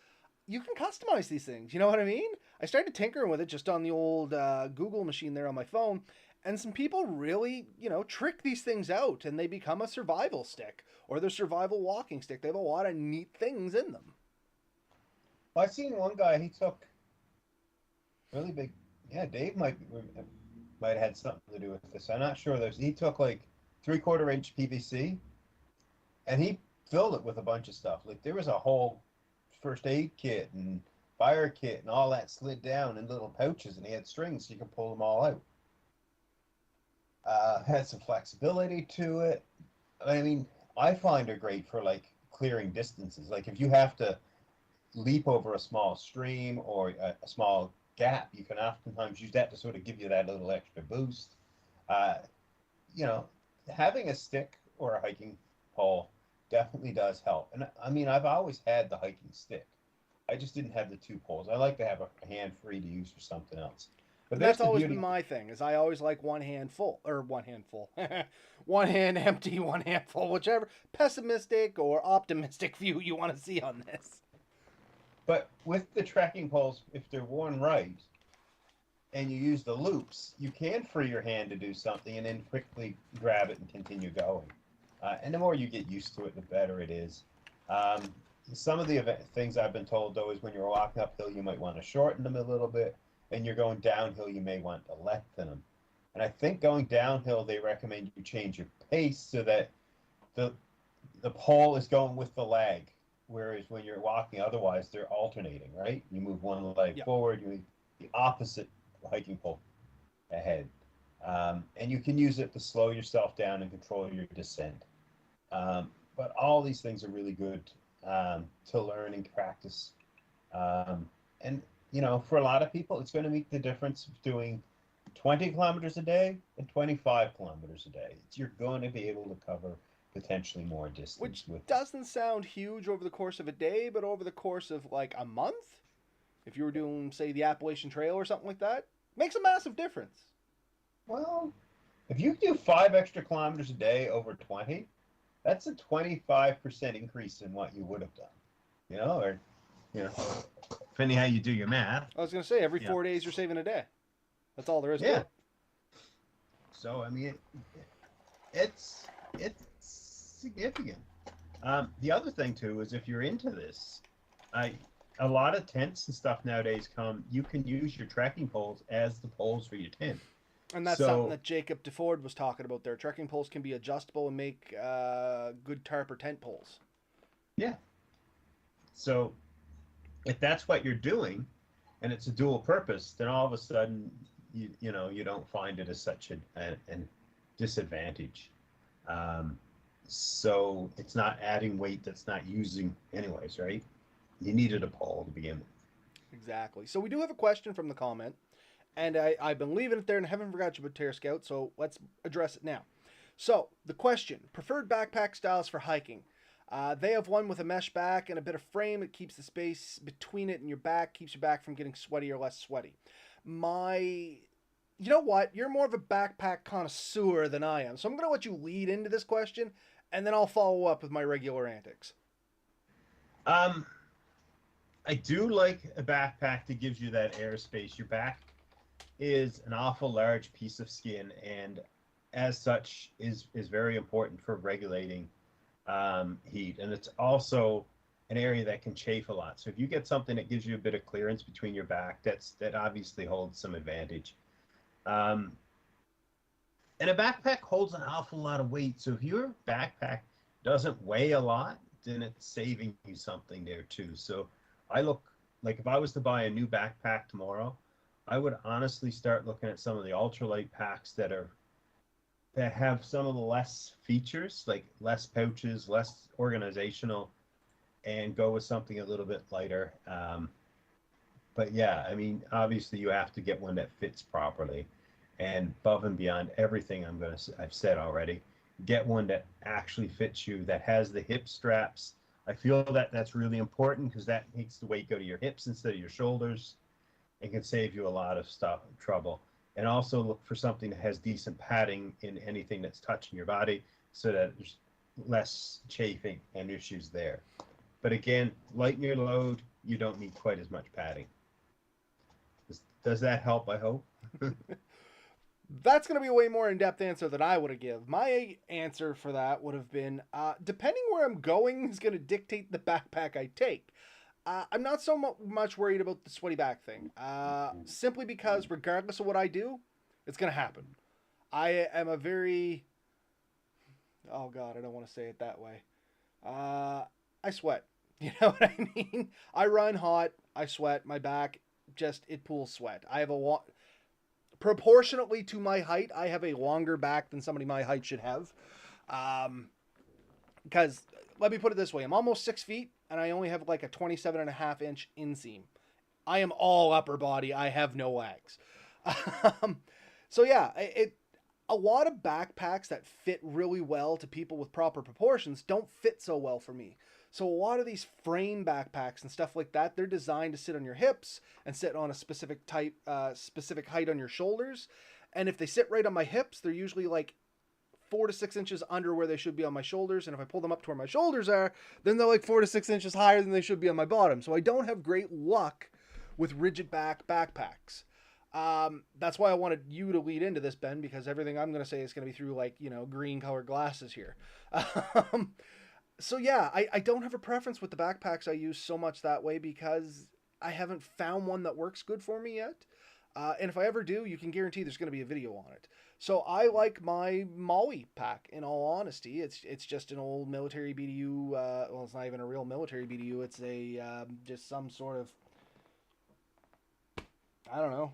you can customize these things. You know what I mean? I started tinkering with it just on the old Google machine there on my phone, and some people really, trick these things out, and they become a survival stick or their survival walking stick. They have a lot of neat things in them. Well, I seen one guy. He took really big. Yeah, Dave might have had something to do with this. I'm not sure. He took like 3/4 inch PVC, and he filled it with a bunch of stuff. Like there was a whole first aid kit and fire kit and all that slid down in little pouches, and he had strings so you can pull them all out. Had some flexibility to it. I mean, I find it great for like clearing distances. Like if you have to leap over a small stream or a small gap, you can oftentimes use that to sort of give you that little extra boost. Uh, you know, having a stick or a hiking pole definitely does help. And I mean, I've always had the hiking stick. I just didn't have the 2 poles. I like to have a hand free to use for something else. But And there's that's the always been beauty. my thing. Is I always like one hand full or one hand full, one hand empty, one hand full, whichever pessimistic or optimistic view you want to see on this. But with the trekking poles, if they're worn right and you use the loops, you can free your hand to do something and then quickly grab it and continue going. And the more you get used to it, the better it is. Um, some of the things I've been told, though, is when you're walking uphill, you might want to shorten them a little bit, and you're going downhill, you may want to lengthen them. And I think going downhill, they recommend you change your pace so that the the pole is going with the leg, whereas when you're walking, otherwise they're alternating, right? You move one leg Yeah. forward, you move the opposite hiking pole ahead. And you can use it to slow yourself down and control your descent. But all these things are really good to learn and practice. And, for a lot of people, it's going to make the difference of doing 20 kilometers a day and 25 kilometers a day. You're going to be able to cover potentially more Which distance with. doesn't sound huge over the course of a day, but over the course of like a month, if you were doing, say, the Appalachian Trail or something like that, makes a massive difference. Well, if you do 5 extra kilometers a day over 20, that's a 25% increase in what you would have done. Or you know, depending how you do your math. I was going to say, every Yeah. 4 days you're saving a day. That's all there is to Yeah. it. So I mean, it's significant. The other thing too is if you're into this, a lot of tents and stuff nowadays come. You can use your trekking poles as the poles for your tent. And that's something that Jacob DeFord was talking about there. Trekking poles can be adjustable and make good tarp or tent poles. Yeah. So if that's what you're doing, and it's a dual purpose, then all of a sudden you don't find it as such a disadvantage. So it's not adding weight that's not using anyways, right? You needed a pole to begin with. Exactly. So we do have a question from the comment, and I've been leaving it there and haven't forgot you about Terra Scout, so let's address it now. So the question: preferred backpack styles for hiking. They have one with a mesh back and a bit of frame. It keeps the space between it and your back, keeps your back from getting sweaty or less sweaty. You know what? You're more of a backpack connoisseur than I am, so I'm going to let you lead into this question, and then I'll follow up with my regular antics. I do like a backpack that gives you that airspace. Your back is an awful large piece of skin, and as such is very important for regulating heat, and it's also an area that can chafe a lot. So if you get something that gives you a bit of clearance between your back, that obviously holds some advantage. And a backpack holds an awful lot of weight. So if your backpack doesn't weigh a lot, then it's saving you something there too. So I look like if I was to buy a new backpack tomorrow, I would honestly start looking at some of the ultralight packs that have some of the less features, like less pouches, less organizational, and go with something a little bit lighter. But yeah, I mean, obviously you have to get one that fits properly, and above and beyond everything I've said already, get one that actually fits you, that has the hip straps. I feel that that's really important because that makes the weight go to your hips instead of your shoulders. It can save you a lot of trouble. And also look for something that has decent padding in anything that's touching your body so that there's less chafing and issues there. But again, lighten your load, you don't need quite as much padding. Does that help, I hope? That's going to be a way more in-depth answer than I would have given. My answer for that would have been, depending where I'm going is going to dictate the backpack I take. I'm not so much worried about the sweaty back thing, simply because regardless of what I do, it's going to happen. I am a very... Oh, God, I don't want to say it that way. I sweat. You know what I mean? I run hot, I sweat, my back, it pools sweat. I have proportionately to my height, I have a longer back than somebody my height should have. Because, let me put it this way, I'm almost 6 feet, and I only have like a 27.5-inch inseam. I am all upper body. I have no legs. So yeah, a lot of backpacks that fit really well to people with proper proportions don't fit so well for me. So a lot of these frame backpacks and stuff like that, they're designed to sit on your hips and sit on a specific height on your shoulders. And if they sit right on my hips, they're usually like 4 to 6 inches under where they should be on my shoulders. And if I pull them up to where my shoulders are, then they're like 4 to 6 inches higher than they should be on my bottom. So I don't have great luck with rigid back backpacks. That's why I wanted you to lead into this, Ben, because everything I'm going to say is going to be through like, green colored glasses here. So yeah, I don't have a preference with the backpacks I use so much that way because I haven't found one that works good for me yet. And if I ever do, you can guarantee there's going to be a video on it. So I like my Molly pack, in all honesty. It's just an old military BDU. Well, it's not even a real military BDU. It's just some sort of, I don't know.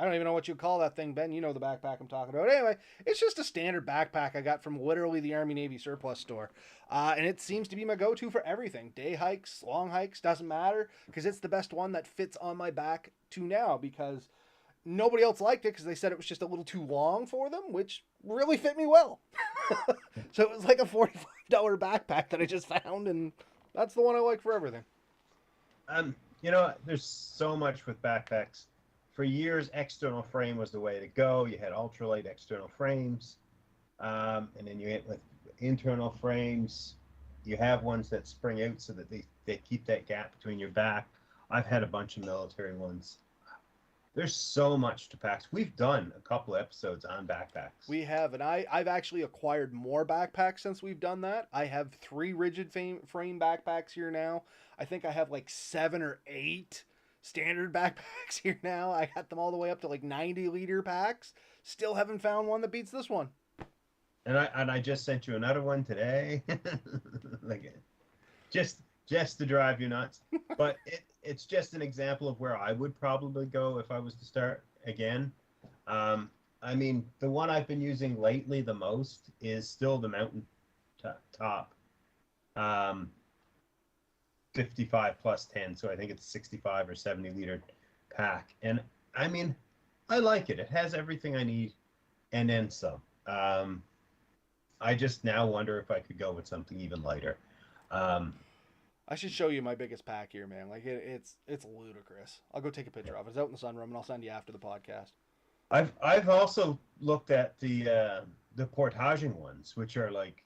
I don't even know what you call that thing, Ben. You know the backpack I'm talking about. Anyway, it's just a standard backpack I got from literally the Army Navy surplus store. And it seems to be my go-to for everything. Day hikes, long hikes, doesn't matter. Because it's the best one that fits on my back to now. Because Nobody else liked it because they said it was just a little too long for them, which really fit me well. So it was like a $45 backpack that I just found, and that's the one I like for everything. There's so much with backpacks. For years, external frame was the way to go. You had ultralight external frames, and then you went with internal frames. You have ones that spring out so that they keep that gap between your back. I've had a bunch of military ones. There's so much to packs. We've done a couple episodes on backpacks. We have, and I've actually acquired more backpacks since we've done that. I have 3 rigid frame backpacks here now. I think I have like 7 or 8 standard backpacks here now. I got them all the way up to like 90-liter packs. Still haven't found one that beats this one. And I just sent you another one today. Like, just to drive you nuts. But it's just an example of where I would probably go if I was to start again. I mean, the one I've been using lately the most is still the mountain top. 55 plus 10, so I think it's 65 or 70-liter pack. And I mean, I like it. It has everything I need and then some. I just now wonder if I could go with something even lighter. I should show you my biggest pack here, man. Like it's ludicrous. I'll go take a picture of it. It's out in the sunroom, and I'll send you after the podcast. I've also looked at the portaging ones, which are like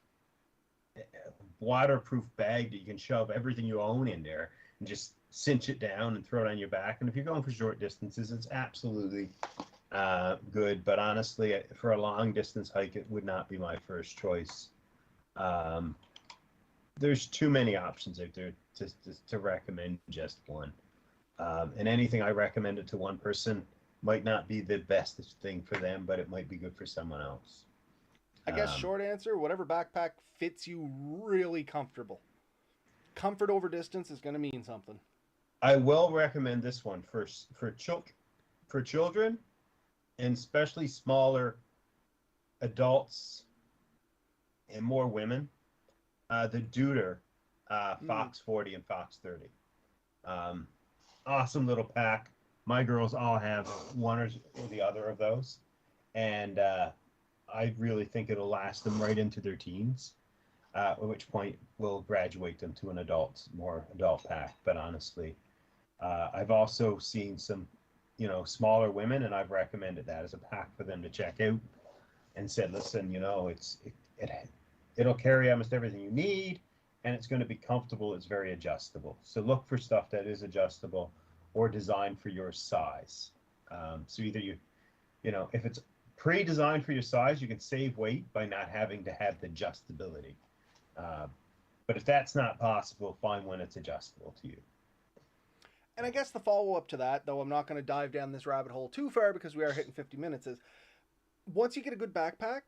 waterproof bag that you can shove everything you own in there and just cinch it down and throw it on your back. And if you're going for short distances, it's absolutely good. But honestly, for a long distance hike, it would not be my first choice. There's too many options out there to recommend just one. And anything I recommended to one person might not be the best thing for them, but it might be good for someone else. I guess short answer, whatever backpack fits you really comfortable. Comfort over distance is going to mean something. I will recommend this one for children, and especially smaller adults and more women. The Deuter Fox 40 and Fox 30. Awesome little pack. My girls all have one or the other of those, and I really think it'll last them right into their teens, at which point we'll graduate them to an more adult pack. But honestly, I've also seen some, smaller women, and I've recommended that as a pack for them to check out, and said, listen, it'll carry almost everything you need, and it's going to be comfortable. It's very adjustable. So look for stuff that is adjustable or designed for your size. So either if it's pre-designed for your size, you can save weight by not having to have the adjustability. But if that's not possible, find one that's adjustable to you. And I guess the follow-up to that, though I'm not going to dive down this rabbit hole too far because we are hitting 50 minutes, is once you get a good backpack,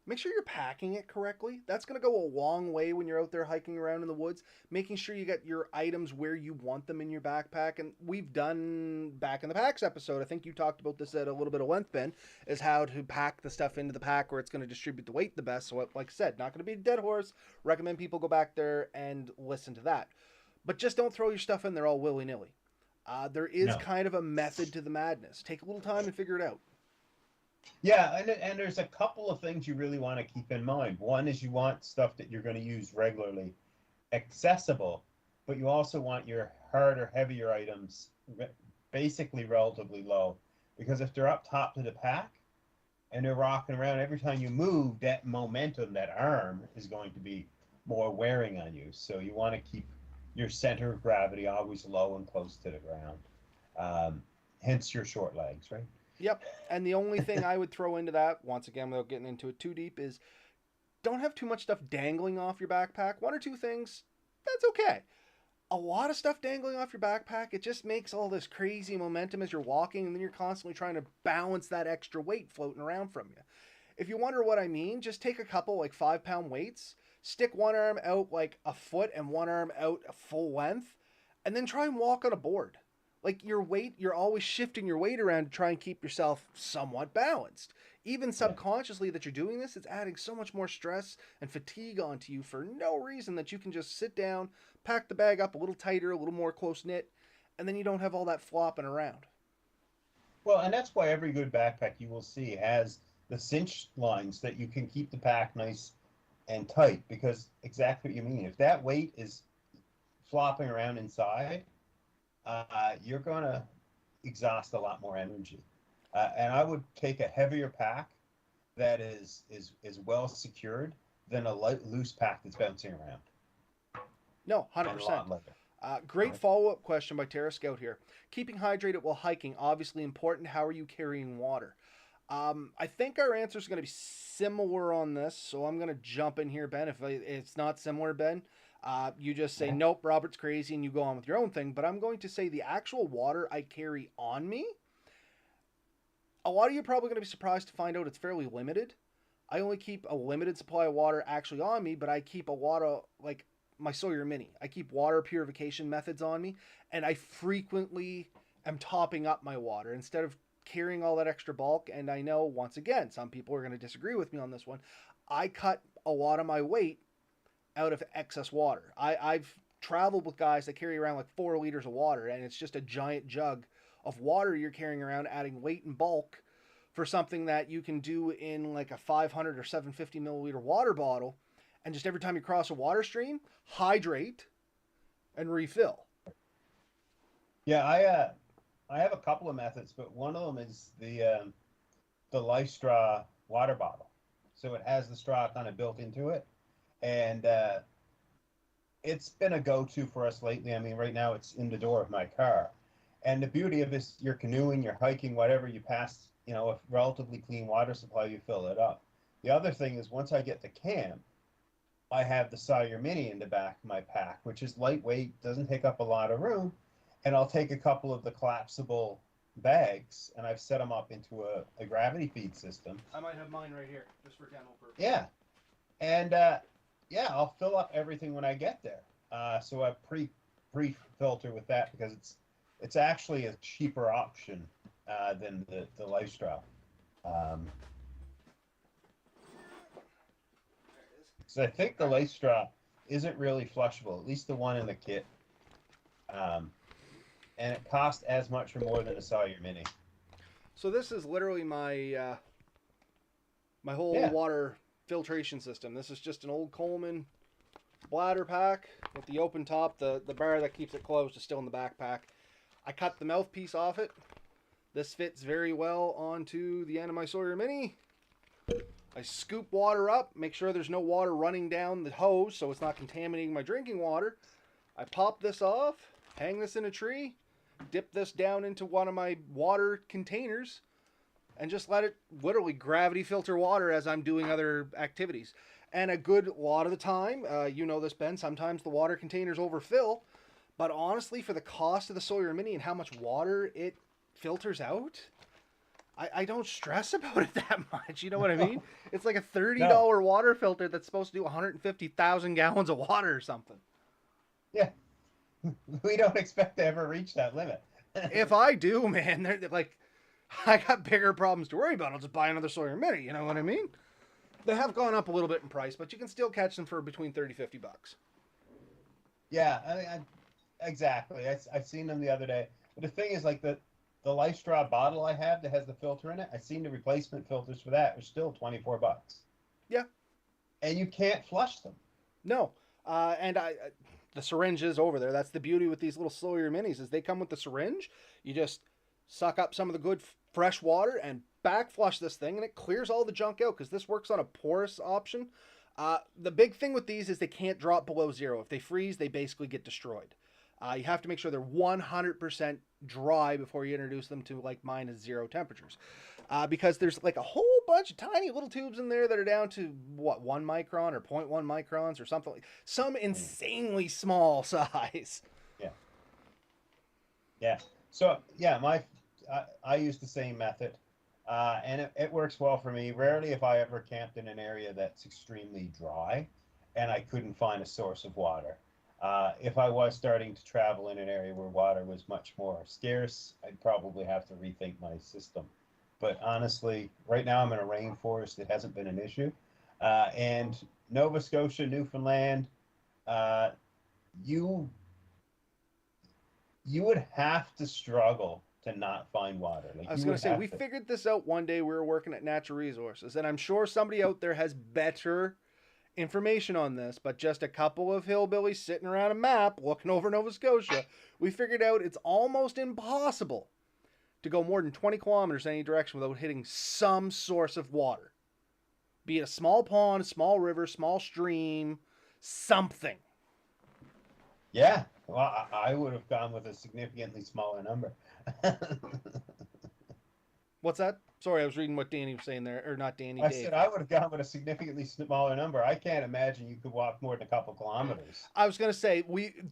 make sure you're packing it correctly. That's going to go a long way when you're out there hiking around in the woods, making sure you get your items where you want them in your backpack. And we've done back in the packs episode, I think you talked about this at a little bit of length, Ben, is how to pack the stuff into the pack where it's going to distribute the weight the best. So like I said, not going to be a dead horse. Recommend people go back there and listen to that. But just don't throw your stuff in there all willy-nilly. There is kind of a method to the madness. Take a little time and figure it out. Yeah, and there's a couple of things you really want to keep in mind. One is you want stuff that you're going to use regularly accessible, but you also want your harder, heavier items basically relatively low, because if they're up top to the pack and they're rocking around, every time you move, that momentum, that arm is going to be more wearing on you. So you want to keep your center of gravity always low and close to the ground. Hence your short legs, right? Yep. And the only thing I would throw into that, once again, without getting into it too deep, is don't have too much stuff dangling off your backpack. 1 or 2 things, that's okay. A lot of stuff dangling off your backpack, it just makes all this crazy momentum as you're walking, and then you're constantly trying to balance that extra weight floating around from you. If you wonder what I mean, just take a couple 5-pound weights, stick one arm out like a foot and one arm out a full length, and then try and walk on a board. Your weight, you're always shifting your weight around to try and keep yourself somewhat balanced. Even subconsciously that you're doing this, it's adding so much more stress and fatigue onto you for no reason that you can just sit down, pack the bag up a little tighter, a little more close-knit, and then you don't have all that flopping around. Well, and that's why every good backpack you will see has the cinch lines that you can keep the pack nice and tight, because exactly what you mean. If that weight is flopping around inside, you're going to exhaust a lot more energy. And I would take a heavier pack that is well secured than a loose pack that's bouncing around No, and a 100%. lot lighter. Great follow up question by Terra Scout here. Keeping hydrated while hiking, obviously important. How are you carrying water? I think our answer is going to be similar on this, so I'm going to jump in here, Ben. If it's not similar, Ben, you just say, Yeah. nope, Robert's crazy, and you go on with your own thing. But I'm going to say the actual water I carry on me, a lot of you are probably going to be surprised to find out it's fairly limited. I only keep a limited supply of water actually on me, but I keep a lot of, like, my Sawyer Mini. I keep water purification methods on me, and I frequently am topping up my water instead of carrying all that extra bulk. And I know, once again, some people are going to disagree with me on this one. I cut a lot of my weight out of excess water. I've traveled with guys that carry around like 4 liters of water, and it's just a giant jug of water you're carrying around, adding weight and bulk for something that you can do in like a 500 or 750 milliliter water bottle. And just every time you cross a water stream, hydrate and refill. Yeah, I have a couple of methods, but one of them is the Life Straw water bottle. So it has the straw kind of built into it, and it's been a go-to for us lately. I mean, right now it's in the door of my car, and the beauty of this, you're canoeing, you're hiking, whatever, you pass, a relatively clean water supply, you fill it up. The other thing is, once I get to camp, I have the Sawyer Mini in the back of my pack, which is lightweight, doesn't take up a lot of room, and I'll take a couple of the collapsible bags, and I've set them up into a gravity feed system. I might have mine right here, just for demo purposes. Yeah, and yeah, I'll fill up everything when I get there. So I pre filter with that, because it's actually a cheaper option than the Life Straw. Um, so I think the Life Straw isn't really flushable, at least the one in the kit. Um, and it costs as much or more than a Sawyer Mini. So this is literally my whole Yeah. water filtration system. This is just an old Coleman bladder pack with the open top. The bar that keeps it closed is still in the backpack. I cut the mouthpiece off it. This fits very well onto the end of my Sawyer Mini. I scoop water up, make sure there's no water running down the hose so it's not contaminating my drinking water. I pop this off, hang this in a tree, dip this down into one of my water containers, and just let it literally gravity filter water as I'm doing other activities. And a good lot of the time, you know this, Ben, sometimes the water containers overfill. But honestly, for the cost of the Sawyer Mini and how much water it filters out, I don't stress about it that much. You know what I mean? It's like a No. $30 water filter that's supposed to do 150,000 gallons of water or something. Yeah. We don't expect to ever reach that limit. If I do, man, they're like, I got bigger problems to worry about. I'll just buy another Sawyer Mini. You know what I mean? They have gone up a little bit in price, but you can still catch them for between 30 $50. Yeah, exactly. I've seen them the other day. But the thing is, like the Life Straw bottle I have that has the filter in it, I've seen the replacement filters for that are still $24, Yeah, and you can't flush them. no. And the syringe is over there. That's the beauty with these little Sawyer Minis is they come with the syringe. You just suck up some of the good fresh water and back flush this thing, and it clears all the junk out because this works on a porous option. The big thing with these is they can't drop below zero. If they freeze, they basically get destroyed. You have to make sure they're 100% dry before you introduce them to like -0 temperatures. Because there's like a whole bunch of tiny little tubes in there that are down to what, 1 micron or 0.1 microns or something like some insanely small size. Yeah, yeah. So yeah, I use the same method, and it works well for me. Rarely if I ever camped in an area that's extremely dry, and I couldn't find a source of water. If I was starting to travel in an area where water was much more scarce, I'd probably have to rethink my system. But honestly, right now I'm in a rainforest. It hasn't been an issue. And Nova Scotia, Newfoundland, uh, you you would have to struggle to not find water. Like I was you going to would say, we have to. figured this out one day. We were working at Natural Resources, and I'm sure somebody out there has better information on this, but just a couple of hillbillies sitting around a map looking over Nova Scotia, we figured out it's almost impossible to go more than 20 kilometers in any direction without hitting some source of water. Be it a small pond, a small river, small stream, something. Yeah, well, I would have gone with a significantly smaller number. What's that? Sorry, I was reading what Danny was saying there, or not Danny, I said Dave. I would have gone with a significantly smaller number. I can't imagine you could walk more than a couple kilometers. I was gonna say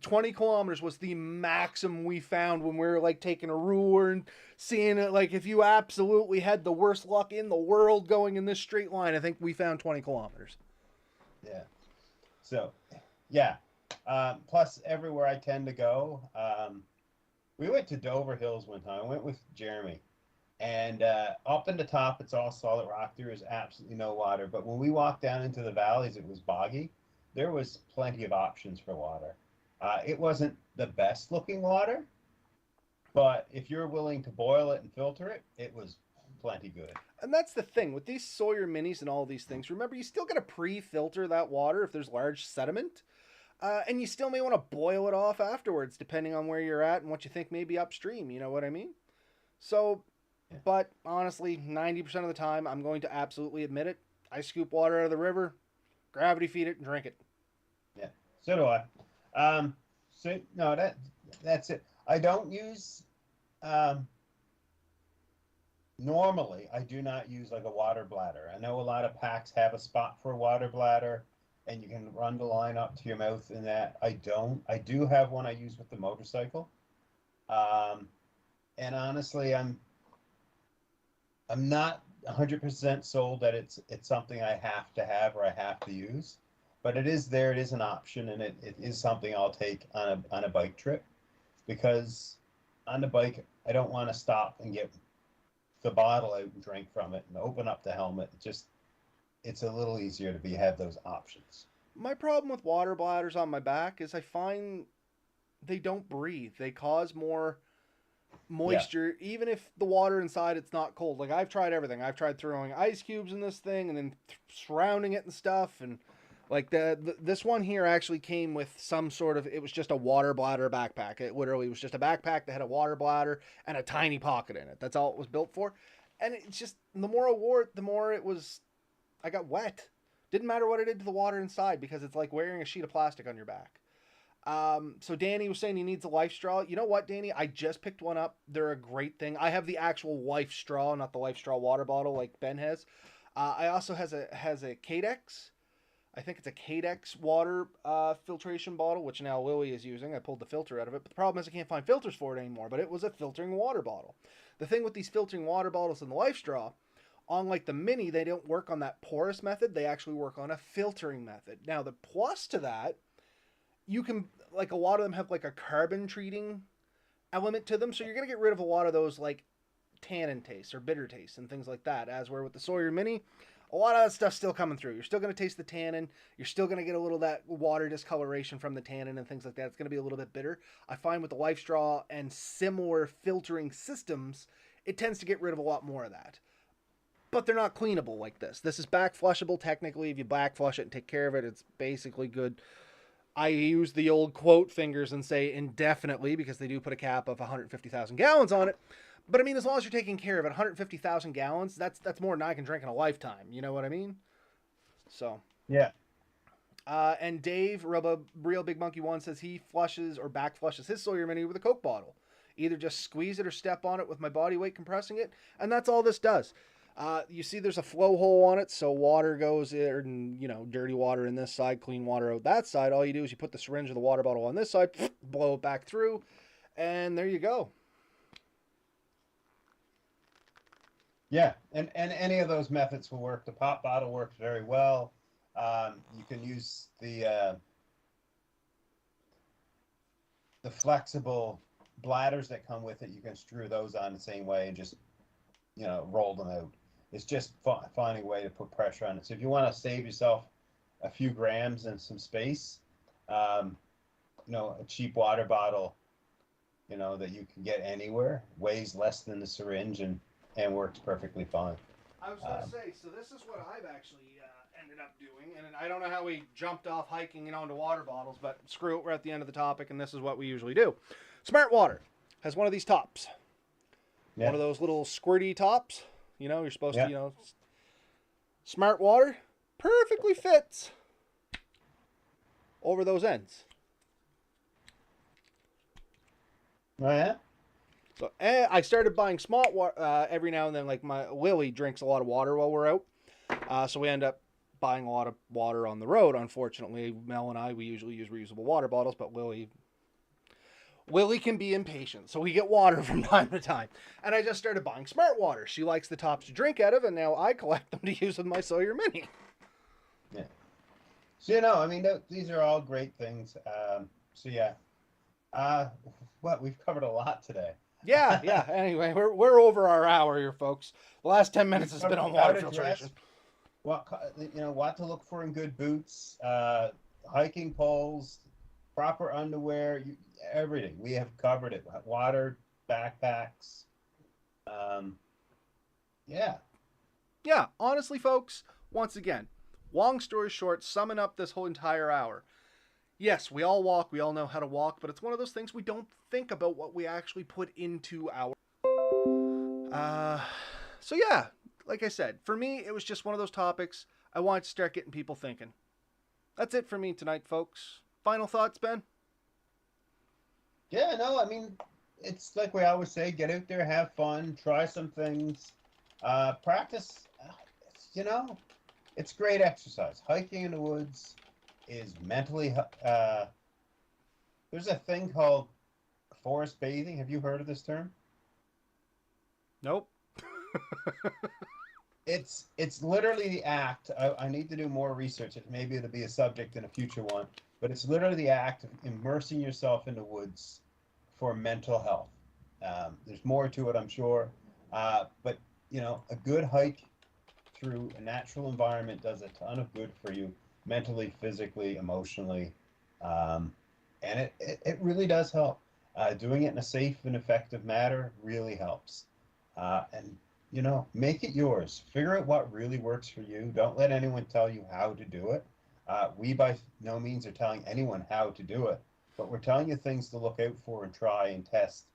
20 kilometers was the maximum we found when we were like taking a ruler and seeing it. Like if you absolutely had the worst luck in the world going in this straight line, I think we found 20 kilometers. Yeah. So, yeah. Plus, everywhere I tend to go, we went to Dover Hills one time. I went with Jeremy. And up in the top, it's all solid rock. There is absolutely no water. But when we walked down into the valleys, it was boggy. There was plenty of options for water. It wasn't the best looking water, but if you're willing to boil it and filter it, it was plenty good. And that's the thing with these Sawyer minis and all these things. Remember, you still got to pre-filter that water if there's large sediment, and you still may want to boil it off afterwards, depending on where you're at and what you think may be upstream. You know what I mean? So, Yeah. but honestly, 90% of the time, I'm going to absolutely admit it. I scoop water out of the river, gravity feed it, and drink it. Yeah, so do I. So no, that's it. I don't use um, normally. I do not use like a water bladder. I know a lot of packs have a spot for a water bladder, and you can run the line up to your mouth in that. I don't. I do have one I use with the motorcycle. Um, and honestly, I'm not 100% sold that it's something I have to have or I have to use, but it is there. It is an option, and it is something I'll take on a bike trip because on the bike I don't want to stop and get the bottle out and drink from it and open up the helmet. It's a little easier to be have those options. My problem with water bladders on my back is I find they don't breathe. They cause more Yeah, moisture, even if the water inside it's not cold. Like I've tried everything. I've tried throwing ice cubes in this thing and then surrounding it and stuff. And like this one here actually came with some sort of. It was just a water bladder backpack. It literally was just a backpack that had a water bladder and a tiny pocket in it. That's all it was built for. And it's just the more I wore it, the more it was. I got wet. Didn't matter what I did to the water inside because it's like wearing a sheet of plastic on your back. So Danny was saying he needs a life straw. You know what, Danny? I just picked one up. They're a great thing. I have the actual life straw, not the life straw water bottle like Ben has. I also has a Cadex. I think it's a Cadex water filtration bottle, which now Lily is using. I pulled the filter out of it, but the problem is I can't find filters for it anymore. But it was a filtering water bottle. The thing with these filtering water bottles and the life straw, unlike the mini, they don't work on that porous method. They actually work on a filtering method. Now the plus to that, you can like a lot of them have like a carbon treating element to them, so you're gonna get rid of a lot of those like tannin tastes or bitter tastes and things like that. As where with the Sawyer Mini, a lot of that stuff's still coming through. You're still gonna taste the tannin. You're still gonna get a little of that water discoloration from the tannin and things like that. It's gonna be a little bit bitter. I find with the Life Straw and similar filtering systems, it tends to get rid of a lot more of that. But they're not cleanable like this. This is back flushable technically. If you back flush it and take care of it, it's basically good. I use the old quote fingers and say indefinitely because they do put a cap of 150,000 gallons on it. But I mean, as long as you're taking care of it, 150,000 gallons, that's more than I can drink in a lifetime. You know what I mean? So, yeah, and Dave, Real Big Monkey One, says he flushes or back flushes his Sawyer Mini with a Coke bottle. Either just squeeze it or step on it with my body weight compressing it, and that's all this does. You see there's a flow hole on it, so water goes in, dirty water in this side, clean water out that side. All you do is you put the syringe or the water bottle on this side, blow it back through, and there you go. yeah, and any of those methods will work. The pop bottle works very well. You can use the flexible bladders that come with it. You can screw those on the same way and just roll them out. It's just finding a way to put pressure on it. So if you want to save yourself a few grams and some space, a cheap water bottle that you can get anywhere, weighs less than the syringe, and works perfectly fine. I was going to say, so this is what I've actually ended up doing, and I don't know how we jumped off hiking and onto water bottles, but screw it, we're at the end of the topic, and this is what we usually do. Smart Water has one of these tops. Yeah. One of those little squirty tops. You're supposed Yeah. to, Smart Water perfectly fits over those ends. Oh, yeah? So I started buying smart water every now and then. Like my Lily drinks a lot of water while we're out, so we end up buying a lot of water on the road. Unfortunately, Mel and I, we usually use reusable water bottles, but Lily can be impatient, so we get water from time to time. And I just started buying Smart Water. She likes the tops to drink out of, and now I collect them to use with my Sawyer Mini. Yeah. So, I mean, these are all great things. So, yeah. We've covered a lot today. Yeah. Anyway, we're over our hour here, folks. The last 10 minutes has been on water filtration. What to look for in good boots, hiking poles, proper underwear, everything. We have covered it. Water, backpacks. Yeah. Yeah, honestly, folks, once again, long story short, summing up this whole entire hour. Yes, we all walk, we all know how to walk, but it's one of those things we don't think about what we actually put into our... So yeah, like I said, for me, it was just one of those topics I wanted to start getting people thinking. That's it for me tonight, folks. Final thoughts, Ben? Yeah, no, I mean, it's like we always say, get out there, have fun, try some things, practice, it's great exercise. Hiking in the woods is mentally, there's a thing called forest bathing. Have you heard of this term? Nope. It's literally the act. I need to do more research. Maybe it'll be a subject in a future one. But it's literally the act of immersing yourself in the woods for mental health. There's more to it, I'm sure. But a good hike through a natural environment does a ton of good for you, mentally, physically, emotionally, and it really does help. Doing it in a safe and effective manner really helps. And make it yours. Figure out what really works for you. Don't let anyone tell you how to do it. We by no means are telling anyone how to do it, but we're telling you things to look out for and try and test,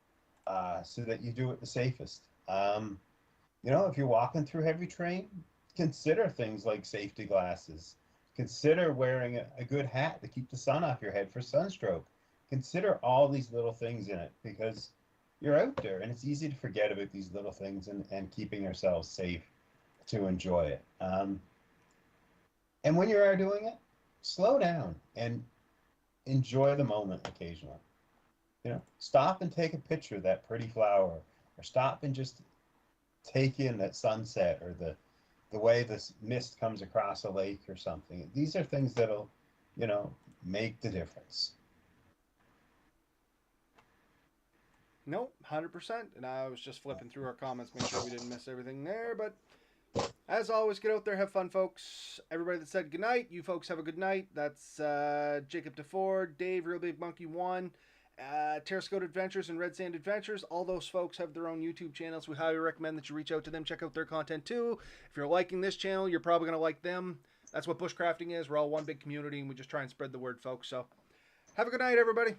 so that you do it the safest. If you're walking through heavy terrain, consider things like safety glasses. Consider wearing a good hat to keep the sun off your head for sunstroke. Consider all these little things in it, because you're out there and it's easy to forget about these little things and keeping ourselves safe to enjoy it. And when you are doing it, slow down and enjoy the moment occasionally. Stop and take a picture of that pretty flower, or stop and just take in that sunset, or the way this mist comes across a lake or something. These are things that'll, make the difference. Nope, 100%. And I was just flipping through our comments, make sure we didn't miss everything there. But as always, get out there, have fun, folks. Everybody that said goodnight, you folks have a good night. That's Jacob DeFord, Dave, Real Big Monkey 1, Terrascote Adventures and Red Sand Adventures. All those folks have their own YouTube channels. We highly recommend that you reach out to them, check out their content too. If you're liking this channel, you're probably going to like them. That's what bushcrafting is. We're all one big community, and we just try and spread the word, folks. So have a good night, everybody.